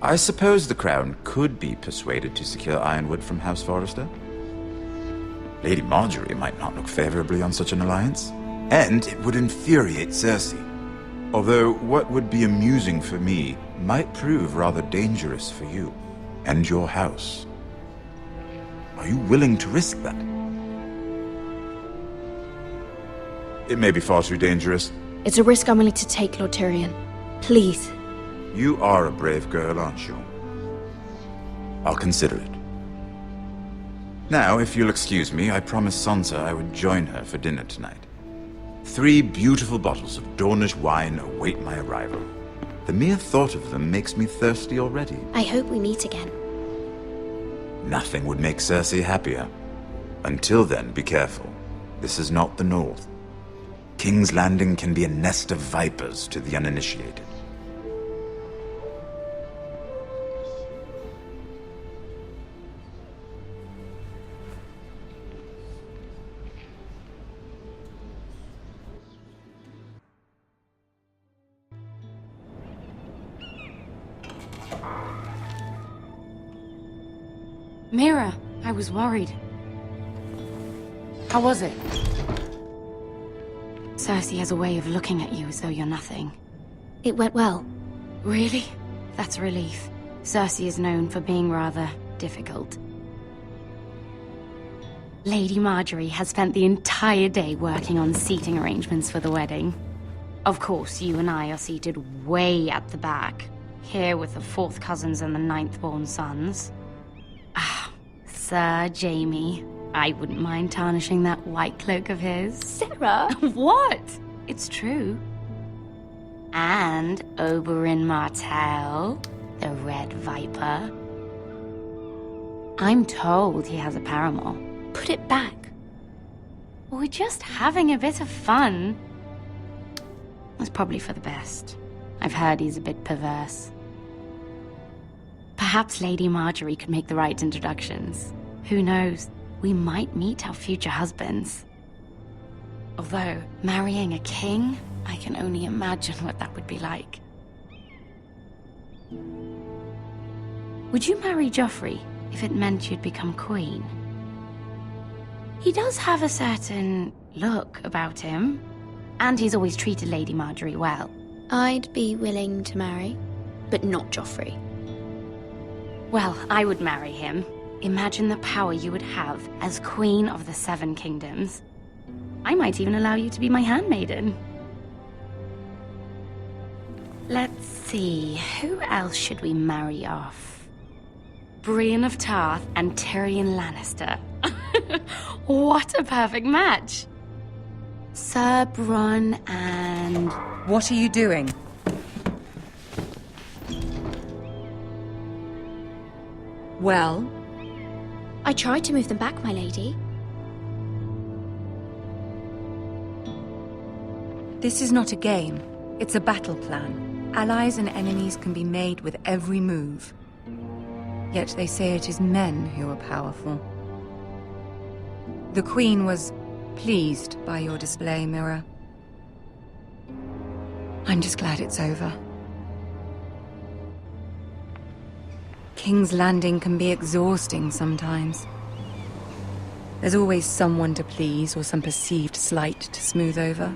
I suppose the Crown could be persuaded to secure ironwood from House Forrester. Lady Margaery might not look favorably on such an alliance, and it would infuriate Cersei. Although what would be amusing for me might prove rather dangerous for you and your house. Are you willing to risk that? It may be far too dangerous. It's a risk I'm willing to take, Lord Tyrion. Please. You are a brave girl, aren't you? I'll consider it. Now, if you'll excuse me, I promised Sansa I would join her for dinner tonight. 3 beautiful bottles of Dornish wine await my arrival. The mere thought of them makes me thirsty already. I hope we meet again. Nothing would make Cersei happier. Until then, be careful. This is not the North. King's Landing can be a nest of vipers to the uninitiated. Mira, I was worried. How was it? Cersei has a way of looking at you as though you're nothing. It went well. Really? That's a relief. Cersei is known for being rather difficult. Lady Margaery has spent the entire day working on seating arrangements for the wedding. Of course, you and I are seated way at the back, here with the 4th cousins and the 9th-born sons. Ah, Sir Jaime. I wouldn't mind tarnishing that white cloak of his. Sarah! What? It's true. And Oberyn Martell, the Red Viper. I'm told he has a paramour. Put it back. We're just having a bit of fun. It's probably for the best. I've heard he's a bit perverse. Perhaps Lady Margaery could make the right introductions. Who knows? We might meet our future husbands. Although, marrying a king, I can only imagine what that would be like. Would you marry Joffrey if it meant you'd become queen? He does have a certain look about him, and he's always treated Lady Margaery well. I'd be willing to marry, but not Joffrey. Well, I would marry him. Imagine the power you would have as Queen of the 7 Kingdoms. I might even allow you to be my handmaiden. Let's see, who else should we marry off? Brienne of Tarth and Tyrion Lannister. What a perfect match! Sir Bronn and... What are you doing? Well? I tried to move them back, my lady. This is not a game. It's a battle plan. Allies and enemies can be made with every move. Yet they say it is men who are powerful. The Queen was pleased by your display, Mira. I'm just glad it's over. King's Landing can be exhausting sometimes. There's always someone to please or some perceived slight to smooth over.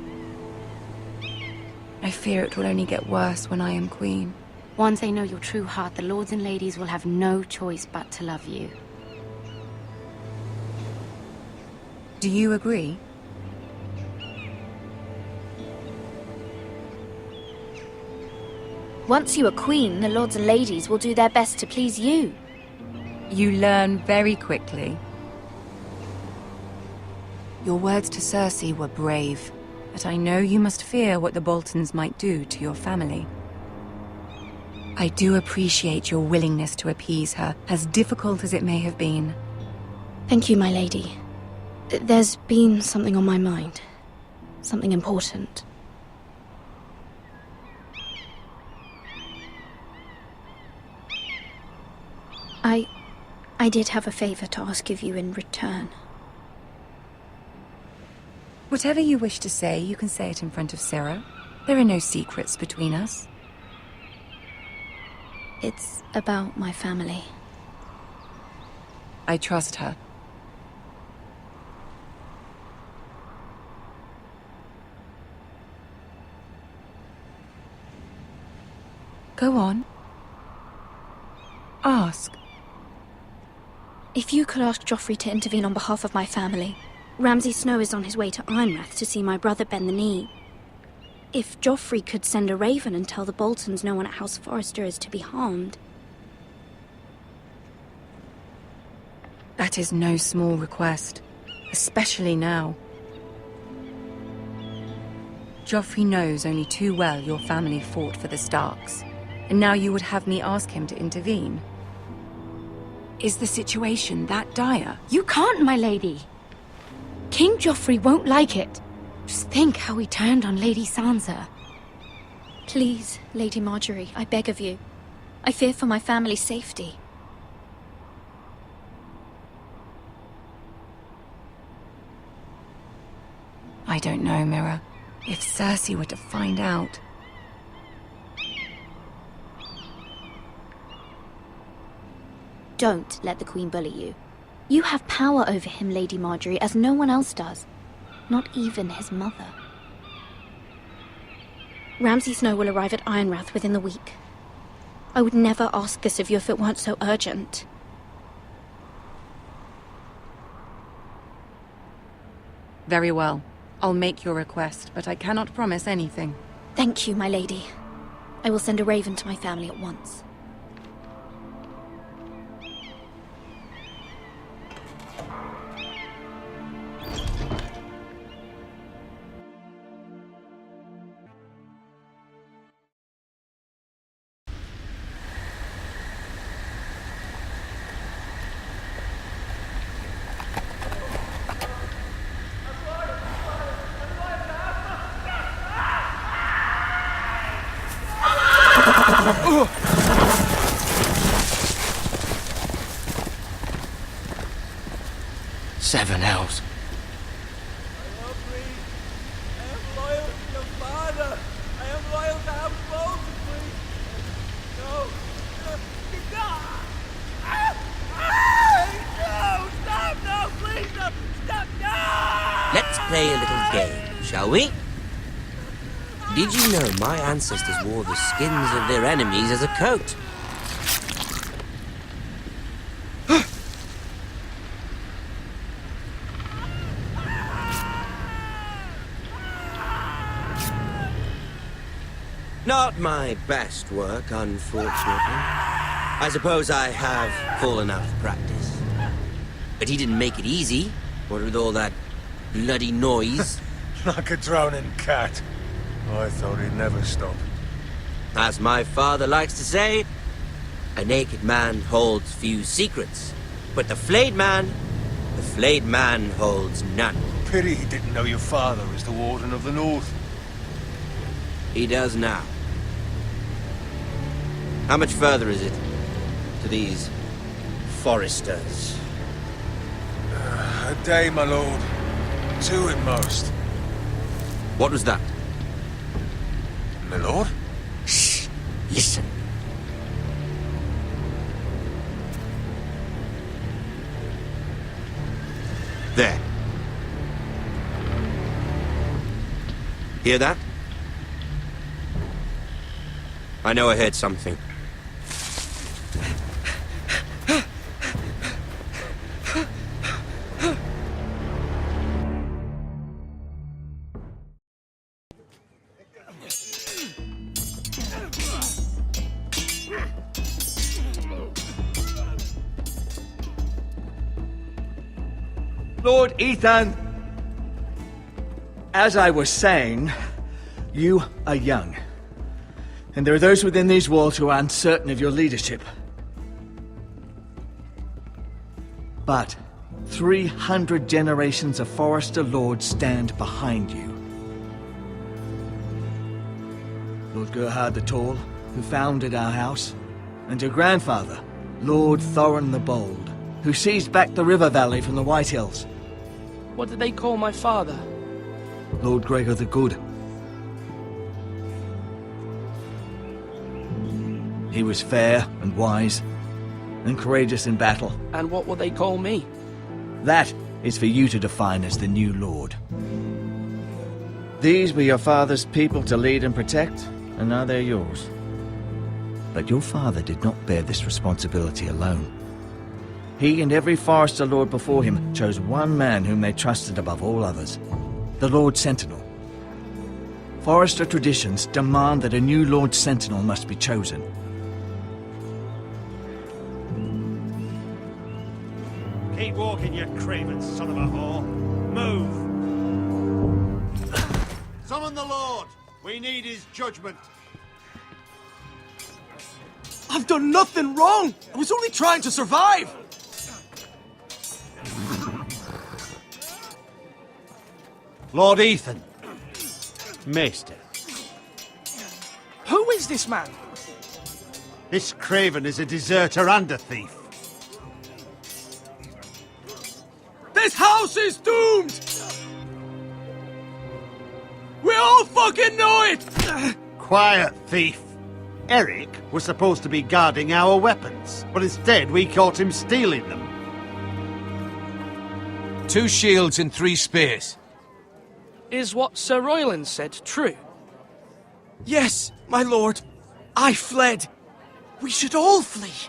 I fear it will only get worse when I am queen. Once they know your true heart, the lords and ladies will have no choice but to love you. Do you agree? Once you are queen, the lords and ladies will do their best to please you. You learn very quickly. Your words to Cersei were brave, but I know you must fear what the Boltons might do to your family. I do appreciate your willingness to appease her, as difficult as it may have been. Thank you, my lady. There's been something on my mind. Something important. I did have a favor to ask of you in return. Whatever you wish to say, you can say it in front of Sarah. There are no secrets between us. It's about my family. I trust her. Go on. Ask. If you could ask Joffrey to intervene on behalf of my family. Ramsay Snow is on his way to Ironrath to see my brother bend the knee. If Joffrey could send a raven and tell the Boltons no one at House Forrester is to be harmed. That is no small request, especially now. Joffrey knows only too well your family fought for the Starks, and now you would have me ask him to intervene. Is the situation that dire? You can't, my lady! King Joffrey won't like it. Just think how he turned on Lady Sansa. Please, Lady Marjorie, I beg of you. I fear for my family's safety. I don't know, Mira. If Cersei were to find out... Don't let the Queen bully you. You have power over him, Lady Marjorie, as no one else does. Not even his mother. Ramsay Snow will arrive at Ironrath within the week. I would never ask this of you if it weren't so urgent. Very well. I'll make your request, but I cannot promise anything. Thank you, my lady. I will send a raven to my family at once. Seven hells. Let's play a little game, shall we? Did you know my ancestors wore the skins of their enemies as a coat? Not my best work, unfortunately. I suppose I have fallen out of practice. But he didn't make it easy, what with all that bloody noise. Like a drowning cat. I thought he'd never stop. As my father likes to say, a naked man holds few secrets. But the flayed man holds none. Pity he didn't know your father was the Warden of the North. He does now. How much further is it to these Forresters? A day, my lord. 2 at most. What was that? My lord? Shh! Listen. There. Hear that? I know I heard something. Lord Ethan! As I was saying, you are young. And there are those within these walls who are uncertain of your leadership. But 300 generations of Forrester lords stand behind you. Lord Gerhard the Tall, who founded our house, and your grandfather, Lord Thorin the Bold, who seized back the river valley from the White Hills. What did they call my father? Lord Gregor the Good. He was fair and wise, and courageous in battle. And what will they call me? That is for you to define as the new lord. These were your father's people to lead and protect, and now they're yours. But your father did not bear this responsibility alone. He and every Forrester lord before him chose one man whom they trusted above all others, the Lord Sentinel. Forrester traditions demand that a new Lord Sentinel must be chosen. Keep walking, you craven son of a whore. Move! Summon the Lord! We need his judgment. I've done nothing wrong! I was only trying to survive! Lord Ethan. Maester. Who is this man? This craven is a deserter and a thief. This house is doomed! We all fucking know it! Quiet, thief. Eric was supposed to be guarding our weapons, but instead we caught him stealing them. 2 shields and 3 spears. Is what Sir Royland said true? Yes, my lord. I fled. We should all flee.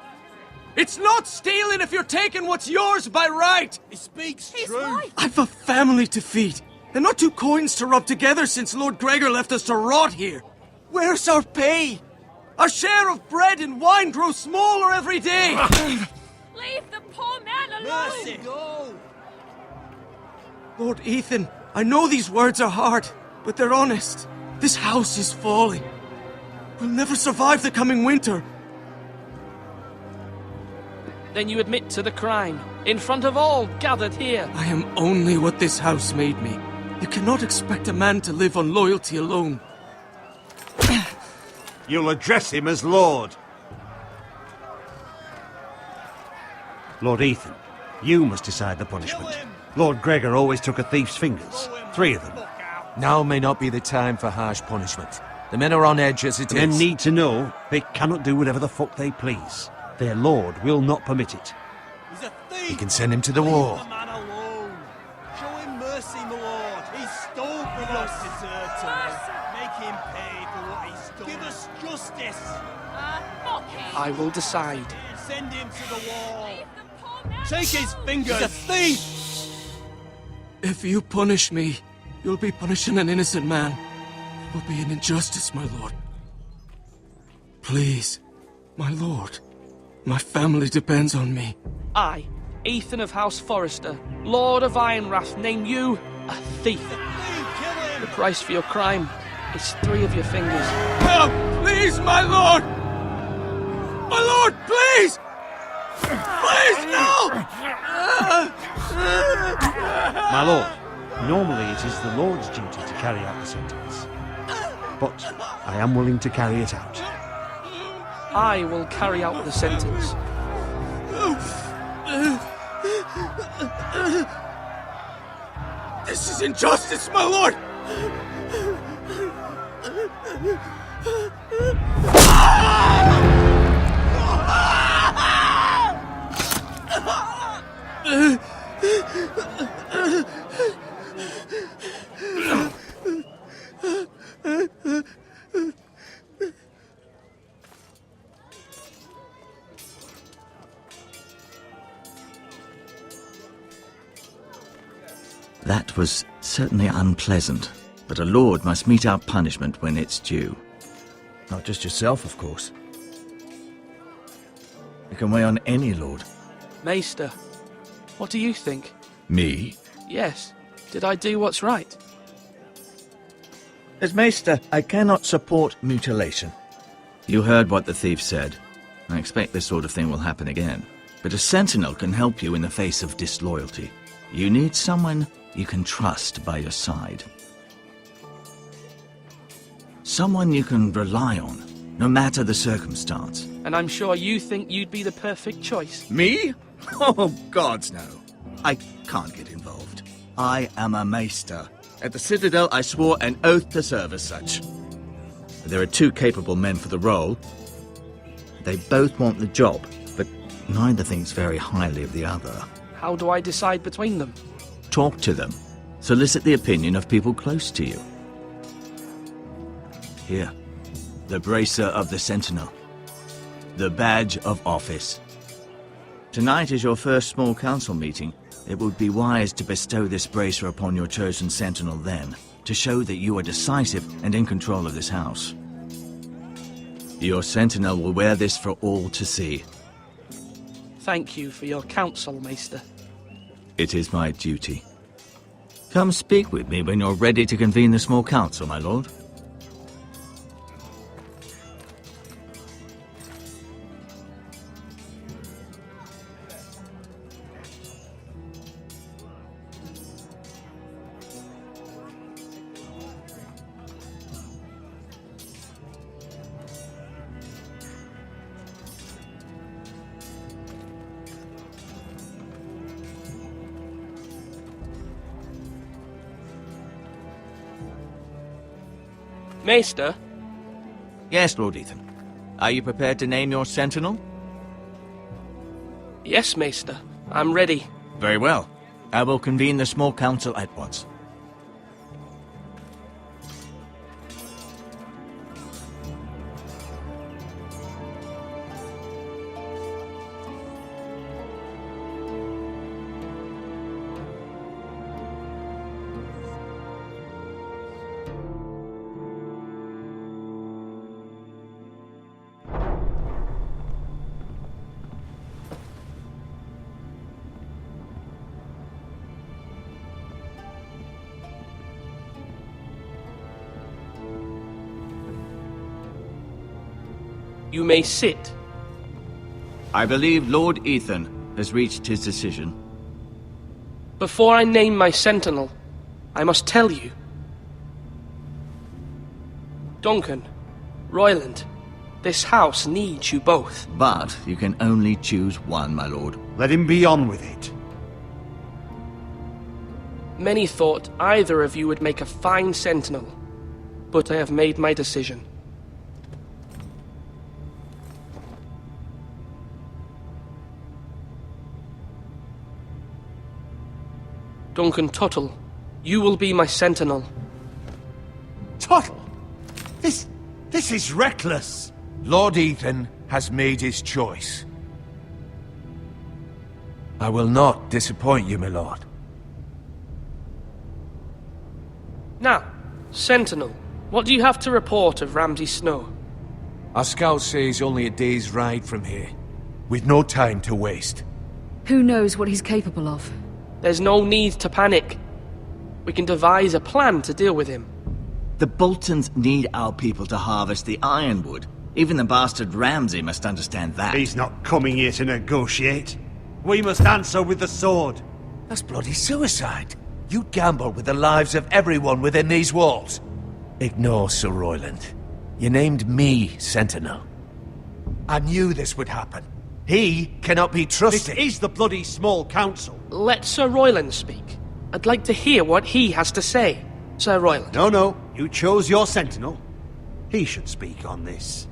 It's not stealing if you're taking what's yours by right. He speaks true. I've a family to feed, and not 2 coins to rub together since Lord Gregor left us to rot here. Where's our pay? Our share of bread and wine grows smaller every day. Leave the poor man alone! Mercy! Go! Lord Ethan, I know these words are hard, but they're honest. This house is falling. We'll never survive the coming winter. Then you admit to the crime, in front of all gathered here. I am only what this house made me. You cannot expect a man to live on loyalty alone. You'll address him as Lord. Lord Ethan, you must decide the punishment. Lord Gregor always took a thief's fingers. 3 of them. Now may not be the time for harsh punishment. The men are on edge as it is. Men need to know they cannot do whatever the fuck they please. Their lord will not permit it. He's a thief! You can send him to the war. Leave the man alone. Show him mercy, my lord. He stole from us. Deserter. Make him pay for what he's done. Give us justice. Fuck him! I will decide. Send him to the wall. Take his fingers. He's a thief! If you punish me, you'll be punishing an innocent man. It will be an injustice, my lord. Please, my lord. My family depends on me. I, Ethan of House Forrester, Lord of Ironrath, name you a thief. The price for your crime is 3 of your fingers. Help! Please, my lord! My lord, please! Please, no! My lord, normally it is the Lord's duty to carry out the sentence. But I am willing to carry it out. I will carry out the sentence. This is injustice, my lord! That was certainly unpleasant, but a lord must mete out punishment when it's due. Not just yourself, of course. It can weigh on any lord. Maester, what do you think? Me? Yes. Did I do what's right? As Maester, I cannot support mutilation. You heard what the thief said. I expect this sort of thing will happen again. But a sentinel can help you in the face of disloyalty. You need someone you can trust by your side. Someone you can rely on, no matter the circumstance. And I'm sure you think you'd be the perfect choice. Me? Oh, gods no. I can't get involved. I am a Maester. At the Citadel, I swore an oath to serve as such. There are two capable men for the role. They both want the job, but neither thinks very highly of the other. How do I decide between them? Talk to them. Solicit the opinion of people close to you. Here, the bracer of the Sentinel. The badge of office. Tonight is your first small council meeting. It would be wise to bestow this bracer upon your chosen Sentinel then, to show that you are decisive and in control of this house. Your Sentinel will wear this for all to see. Thank you for your counsel, Maester. It is my duty. Come speak with me when you're ready to convene the small council, my lord. Maester? Yes, Lord Ethan. Are you prepared to name your Sentinel? Yes, Maester. I'm ready. Very well. I will convene the small council at once. You may sit. I believe Lord Ethan has reached his decision. Before I name my Sentinel, I must tell you. Duncan, Royland, this house needs you both. But you can only choose one, my lord. Let him be on with it. Many thought either of you would make a fine Sentinel, but I have made my decision. Duncan Tuttle, you will be my Sentinel. Tuttle? This is reckless. Lord Ethan has made his choice. I will not disappoint you, my lord. Now, Sentinel, what do you have to report of Ramsay Snow? Our scouts say he's only a day's ride from here, with no time to waste. Who knows what he's capable of? There's no need to panic. We can devise a plan to deal with him. The Boltons need our people to harvest the ironwood. Even the bastard Ramsay must understand that. He's not coming here to negotiate. We must answer with the sword. That's bloody suicide. You gamble with the lives of everyone within these walls. Ignore Sir Royland. You named me Sentinel. I knew this would happen. He cannot be trusted. This is the bloody small council. Let Sir Royland speak. I'd like to hear what he has to say. Sir Royland. No. You chose your Sentinel. He should speak on this.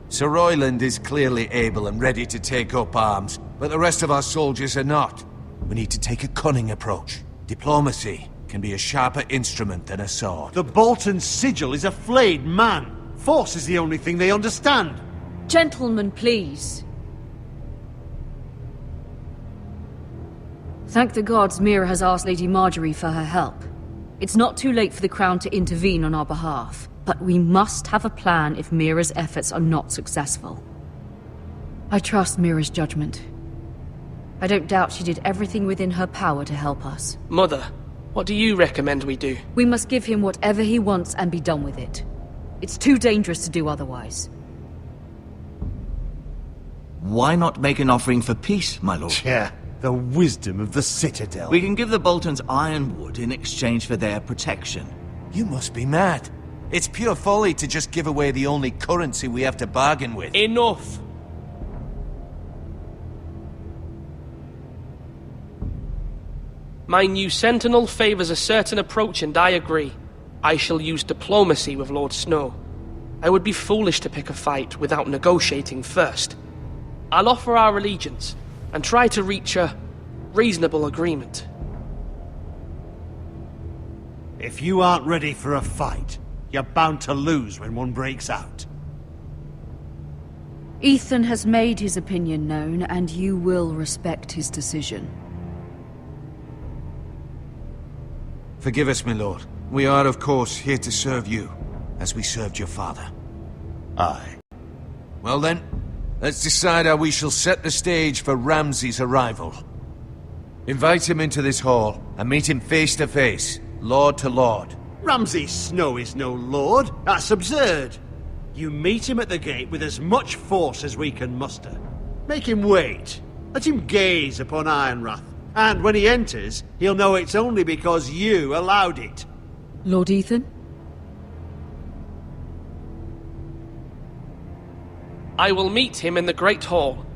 Sir Royland is clearly able and ready to take up arms, but the rest of our soldiers are not. We need to take a cunning approach. Diplomacy can be a sharper instrument than a sword. The Bolton sigil is a flayed man. Force is the only thing they understand. Gentlemen, please. Thank the gods Mira has asked Lady Marjorie for her help. It's not too late for the Crown to intervene on our behalf, but we must have a plan if Mira's efforts are not successful. I trust Mira's judgment. I don't doubt she did everything within her power to help us. Mother, what do you recommend we do? We must give him whatever he wants and be done with it. It's too dangerous to do otherwise. Why not make an offering for peace, my lord? Yeah, the wisdom of the Citadel. We can give the Boltons ironwood in exchange for their protection. You must be mad. It's pure folly to just give away the only currency we have to bargain with. Enough! My new sentinel favors a certain approach, and I agree. I shall use diplomacy with Lord Snow. I would be foolish to pick a fight without negotiating first. I'll offer our allegiance, and try to reach a reasonable agreement. If you aren't ready for a fight, you're bound to lose when one breaks out. Ethan has made his opinion known, and you will respect his decision. Forgive us, my lord. We are, of course, here to serve you, as we served your father. Aye. Well then, let's decide how we shall set the stage for Ramsay's arrival. Invite him into this hall, and meet him face to face, lord to lord. Ramsay Snow is no lord. That's absurd. You meet him at the gate with as much force as we can muster. Make him wait. Let him gaze upon Ironrath. And when he enters, he'll know it's only because you allowed it. Lord Ethan? I will meet him in the Great Hall.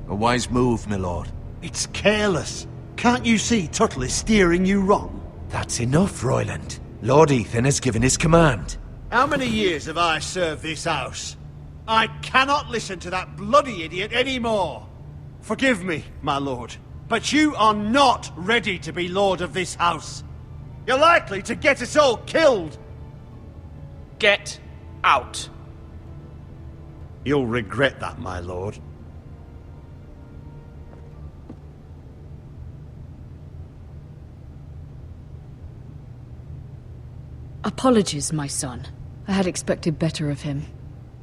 A wise move, my lord. It's careless. Can't you see Tuttle is steering you wrong? That's enough, Royland. Lord Ethan has given his command. How many years have I served this house? I cannot listen to that bloody idiot anymore. Forgive me, my lord, but you are not ready to be lord of this house. You're likely to get us all killed. Get out. You'll regret that, my lord. Apologies, my son. I had expected better of him.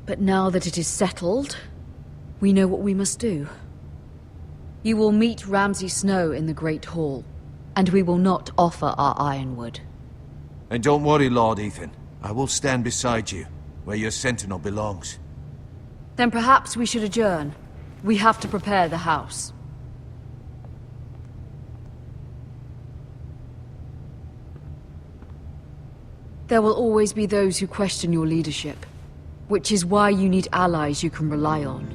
But now that it is settled, we know what we must do. You will meet Ramsay Snow in the Great Hall, and we will not offer our ironwood. And don't worry, Lord Ethan. I will stand beside you, where your sentinel belongs. Then perhaps we should adjourn. We have to prepare the house. There will always be those who question your leadership, which is why you need allies you can rely on.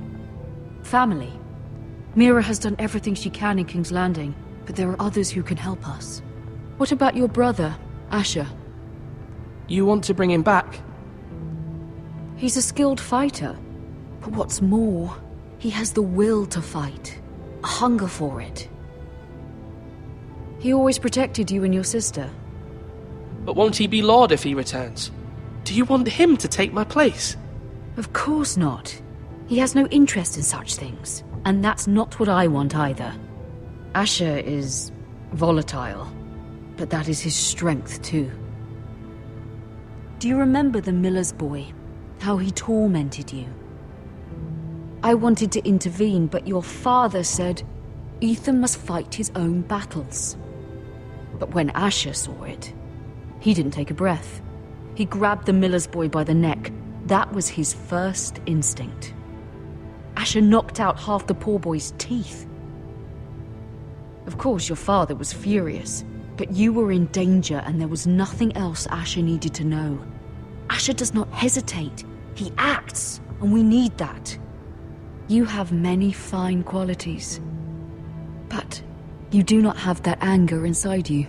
Family. Mira has done everything she can in King's Landing, but there are others who can help us. What about your brother, Asher? You want to bring him back? He's a skilled fighter, but what's more, he has the will to fight, a hunger for it. He always protected you and your sister. But won't he be Lord if he returns? Do you want him to take my place? Of course not. He has no interest in such things, and that's not what I want either. Asher is volatile, but that is his strength too. Do you remember the miller's boy? How he tormented you? I wanted to intervene, but your father said Ethan must fight his own battles. But when Asher saw it, he didn't take a breath. He grabbed the miller's boy by the neck. That was his first instinct. Asher knocked out half the poor boy's teeth. Of course, your father was furious, but you were in danger and there was nothing else Asher needed to know. Asher does not hesitate. He acts, and we need that. You have many fine qualities, but you do not have that anger inside you.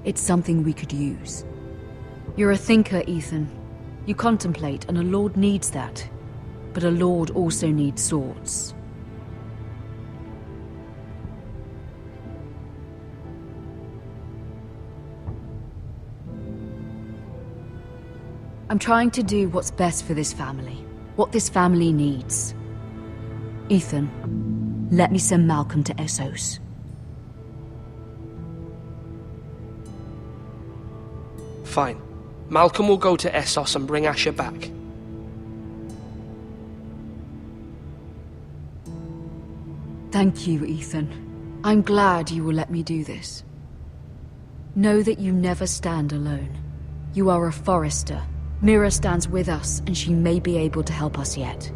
It's something we could use. You're a thinker, Ethan. You contemplate, and a lord needs that. But a lord also needs swords. I'm trying to do what's best for this family. What this family needs. Ethan, let me send Malcolm to Essos. Fine. Malcolm will go to Essos and bring Asher back. Thank you, Ethan. I'm glad you will let me do this. Know that you never stand alone. You are a Forrester. Mira stands with us, and she may be able to help us yet.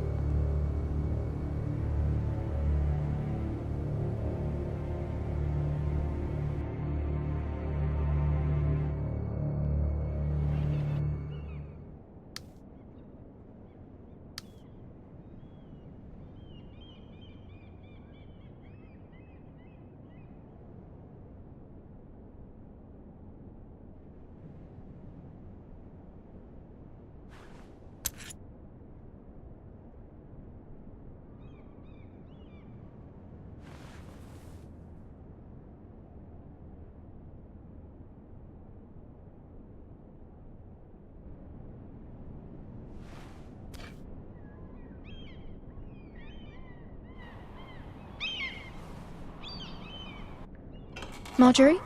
Marjorie?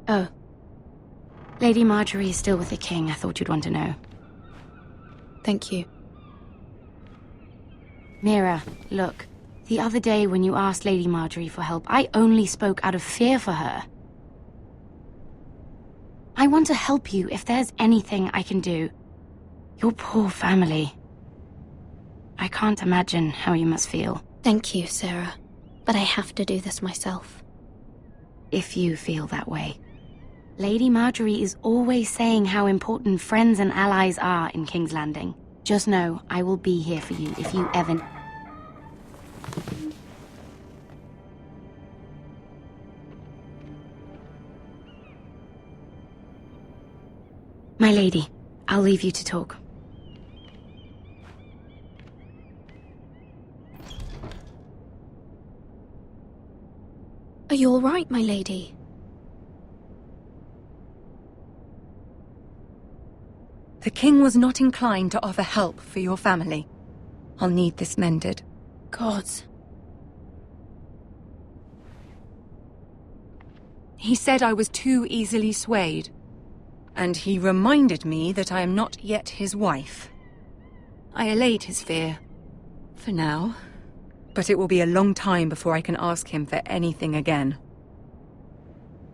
Oh. Lady Marjorie is still with the king. I thought you'd want to know. Thank you. Mira, look. The other day when you asked Lady Marjorie for help, I only spoke out of fear for her. I want to help you if there's anything I can do. Your poor family. I can't imagine how you must feel. Thank you, Sarah. But I have to do this myself. If you feel that way. Lady Marjorie is always saying how important friends and allies are in King's Landing. Just know, I will be here for you if you ever... My lady, I'll leave you to talk. Are you all right, my lady? The king was not inclined to offer help for your family. I'll need this mended. Gods. He said I was too easily swayed. And he reminded me that I am not yet his wife. I allayed his fear. For now. But it will be a long time before I can ask him for anything again.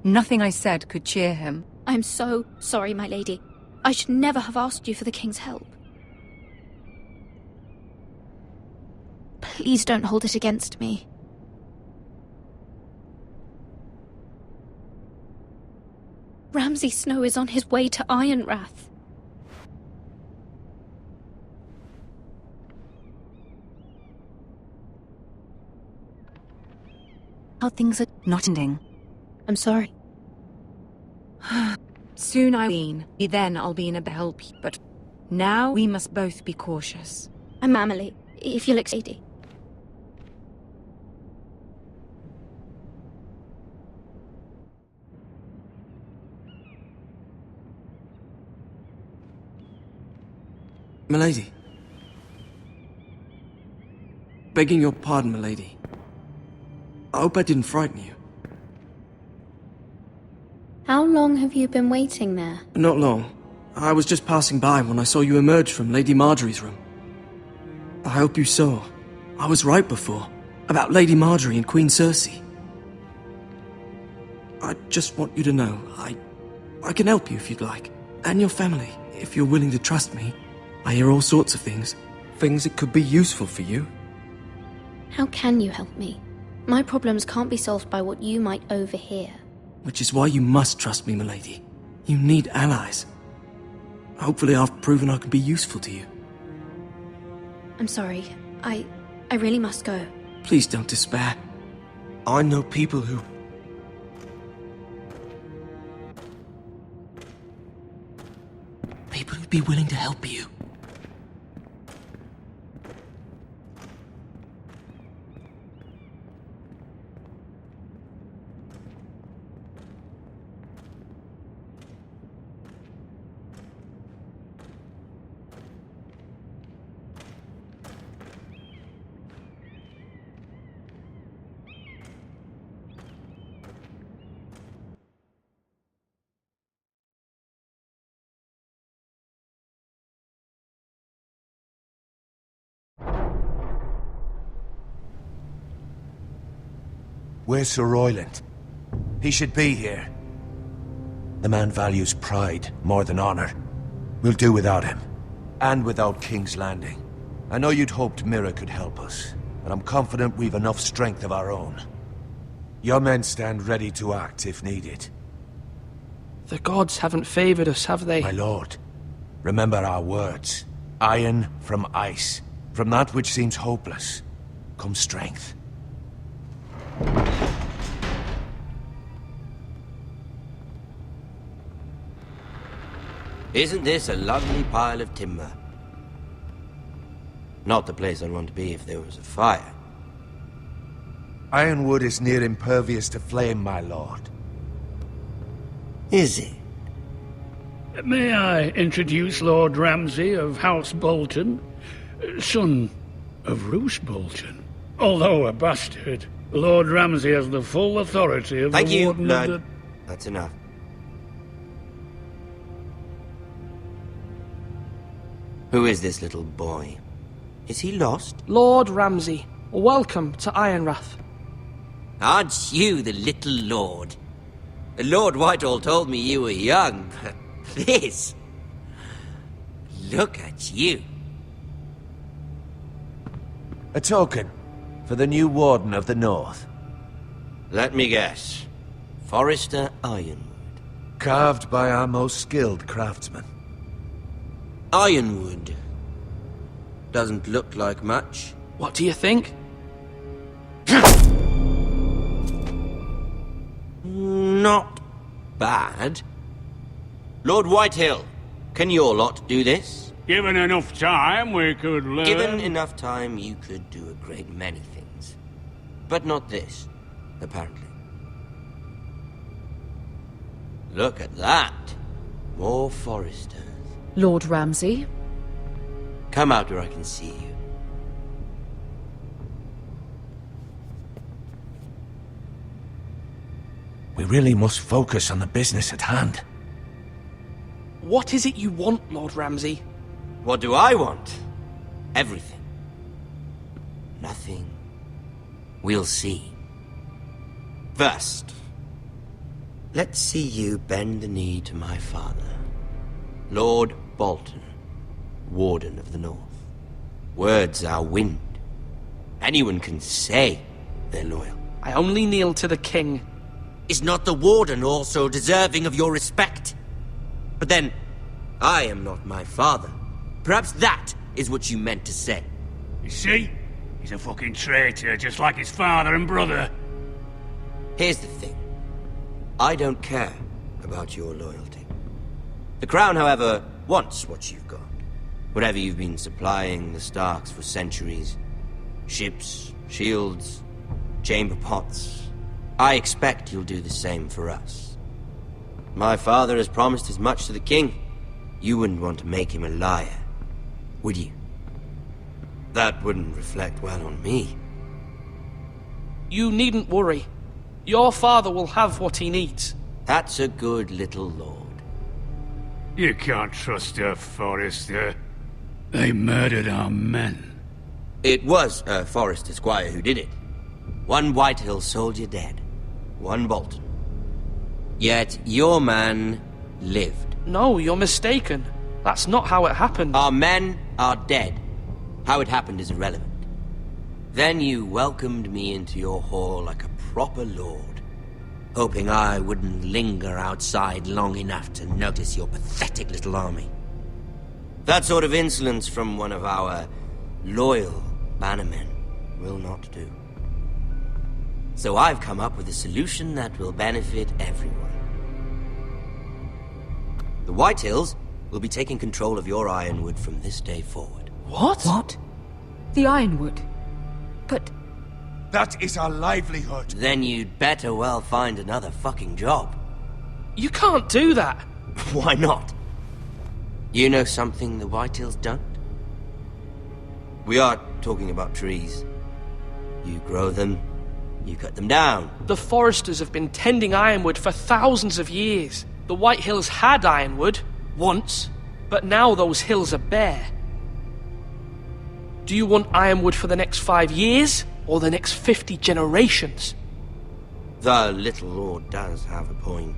Nothing I said could cheer him. I'm so sorry, my lady. I should never have asked you for the king's help. Please don't hold it against me. Ramsay Snow is on his way to Ironrath. How things are not ending. I'm sorry. Soon then I'll be in a help, but now we must both be cautious. I'm Amelie, if you'll excuse me. Milady. Begging your pardon, milady. I hope I didn't frighten you. How long have you been waiting there? Not long. I was just passing by when I saw you emerge from Lady Marjorie's room. I hope you saw. I was right before. About Lady Marjorie and Queen Cersei. I just want you to know, I can help you if you'd like. And your family, if you're willing to trust me. I hear all sorts of things. Things that could be useful for you. How can you help me? My problems can't be solved by what you might overhear. Which is why you must trust me, milady. You need allies. Hopefully I've proven I can be useful to you. I'm sorry. I really must go. Please don't despair. I know people who... People who'd be willing to help you. Where's Sir Royland? He should be here. The man values pride more than honor. We'll do without him. And without King's Landing. I know you'd hoped Mira could help us, but I'm confident we've enough strength of our own. Your men stand ready to act if needed. The gods haven't favored us, have they? My lord, remember our words. Iron from ice. From that which seems hopeless, comes strength. Isn't this a lovely pile of timber? Not the place I'd want to be if there was a fire. Ironwood is near impervious to flame, my lord. Is it? May I introduce Lord Ramsay of House Bolton, son of Roose Bolton? Although a bastard, Lord Ramsay has the full authority of Thank the you, Warden Lord. of That's enough. Who is this little boy? Is he lost? Lord Ramsay, welcome to Ironrath. Aren't you the little lord? Lord Whitehall told me you were young, but this... Look at you. A token for the new Warden of the North. Let me guess. Forrester Ironwood. Carved by our most skilled craftsmen. Ironwood. Doesn't look like much. What do you think? Not bad. Lord Whitehill, can your lot do this? Given enough time, we could learn... Given enough time, you could do a great many things. But not this, apparently. Look at that. More Forresters. Lord Ramsay? Come out where I can see you. We really must focus on the business at hand. What is it you want, Lord Ramsay? What do I want? Everything. Nothing. We'll see. First, let's see you bend the knee to my father, Lord Bolton, Warden of the North. Words are wind. Anyone can say they're loyal. I only kneel to the king. Is not the Warden also deserving of your respect? But then, I am not my father. Perhaps that is what you meant to say. You see? He's a fucking traitor, just like his father and brother. Here's the thing. I don't care about your loyalty. The Crown, however, wants what you've got. Whatever you've been supplying the Starks for centuries. Ships, shields, chamber pots. I expect you'll do the same for us. My father has promised as much to the king. You wouldn't want to make him a liar, would you? That wouldn't reflect well on me. You needn't worry. Your father will have what he needs. That's a good little lord. You can't trust her, Forrester. They murdered our men. It was a Forrester squire who did it. One Whitehill soldier dead. One Bolton. Yet your man lived. No, you're mistaken. That's not how it happened. Our men are dead. How it happened is irrelevant. Then you welcomed me into your hall like a proper lord, hoping I wouldn't linger outside long enough to notice your pathetic little army. That sort of insolence from one of our loyal bannermen will not do. So I've come up with a solution that will benefit everyone. The Whitehills will be taking control of your Ironwood from this day forward. What? What? The Ironwood? But... That is our livelihood. Then you'd better well find another fucking job. You can't do that. Why not? You know something the Whitehills don't? We are talking about trees. You grow them, you cut them down. The Foresters have been tending Ironwood for thousands of years. The Whitehills had Ironwood, once, but now those hills are bare. Do you want Ironwood for the next 5 years, or the next 50 generations? The little lord does have a point.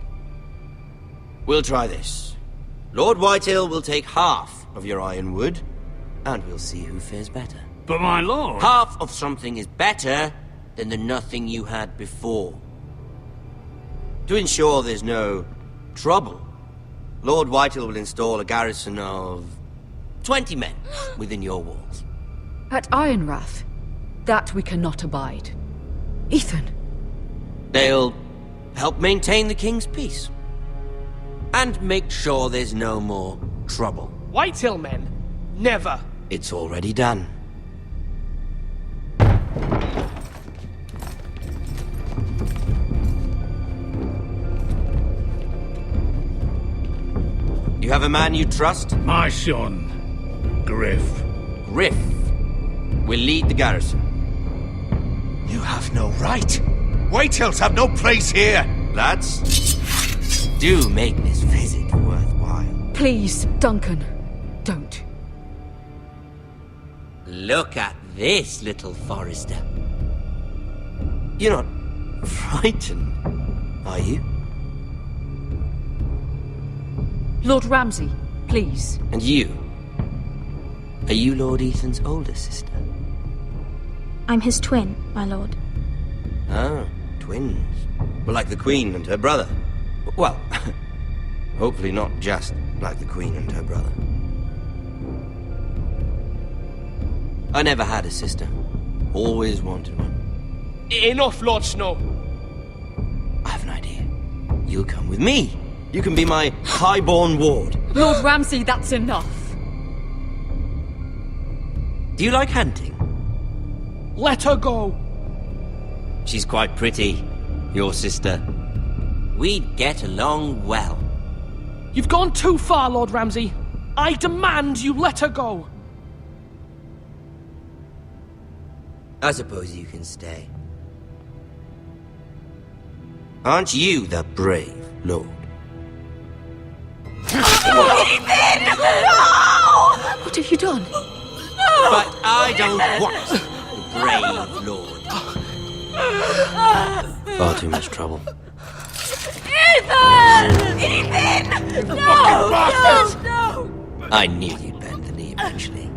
We'll try this. Lord Whitehill will take half of your ironwood, and we'll see who fares better. But my lord... Half of something is better than the nothing you had before. To ensure there's no trouble, Lord Whitehill will install a garrison of 20 men within your walls. At Ironrath, that we cannot abide. Ethan. They'll help maintain the king's peace. And make sure there's no more trouble. Whitehill men? Never. It's already done. You have a man you trust? My son, Griff. Griff will lead the garrison. You have no right. Whitehills have no place here. Lads, do make this visit worthwhile. Please, Duncan, don't. Look at this, little Forrester. You're not frightened, are you? Lord Ramsay, please. And you? Are you Lord Ethan's older sister? I'm his twin, my lord. Ah, twins. Well, like the Queen and her brother. Well, hopefully not just like the Queen and her brother. I never had a sister. Always wanted one. Enough, Lord Snow. I have an idea. You'll come with me. You can be my highborn ward. Lord Ramsay, that's enough. Do you like hunting? Let her go. She's quite pretty, your sister. We'd get along well. You've gone too far, Lord Ramsay. I demand you let her go. I suppose you can stay. Aren't you the brave lord? Ethan! No! What have you done? But I don't want the brave lord. Far too much trouble. Ethan! Ethan! No! I knew you'd bend the knee eventually.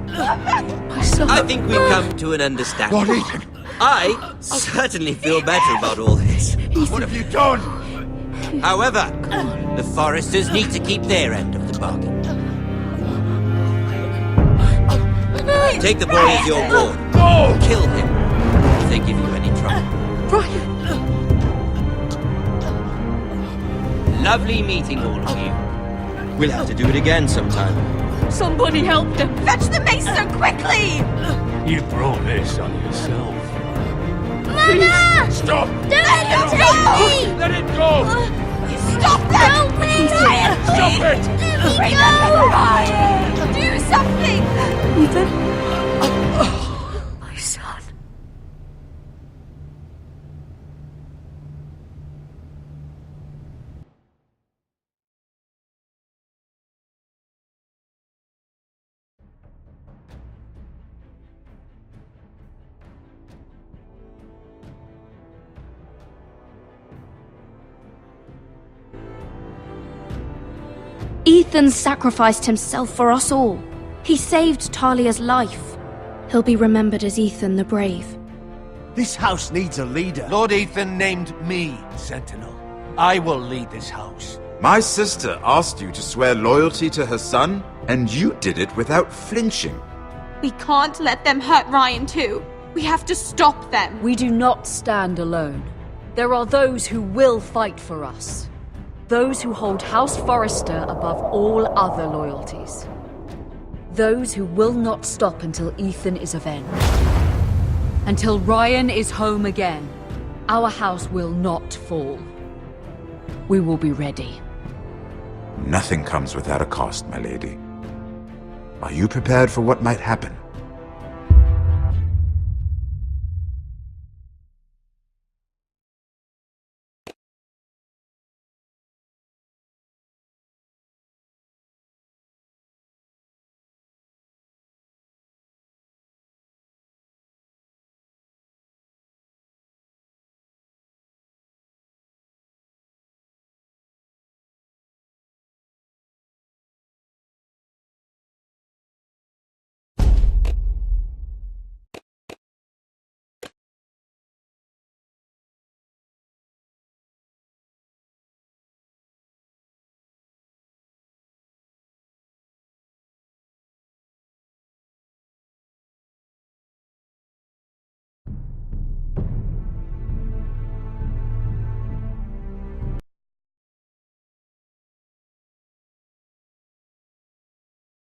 My son. I think we've come to an understanding. Lord Ethan! I certainly feel better about all this. What have you done? However, the Forresters need to keep their end of the bargain. Take the boy as your ward. Kill him if they give you any trouble. Brian! Lovely meeting all of you. We'll have to do it again sometime. Somebody help them! Fetch the mason quickly! You brought this on yourself. Mama! Stop! Don't let him take me! Let it go! Stop them! Help me! Ryan, Stop it! Let me go! Ryan! Do something! Ethan? My son. Ethan sacrificed himself for us all. He saved Talia's life. He'll be remembered as Ethan the Brave. This house needs a leader. Lord Ethan named me Sentinel. I will lead this house. My sister asked you to swear loyalty to her son, and you did it without flinching. We can't let them hurt Ryan too. We have to stop them. We do not stand alone. There are those who will fight for us. Those who hold House Forrester above all other loyalties. Those who will not stop until Ethan is avenged. Until Ryan is home again, our house will not fall. We will be ready. Nothing comes without a cost, my lady. Are you prepared for what might happen?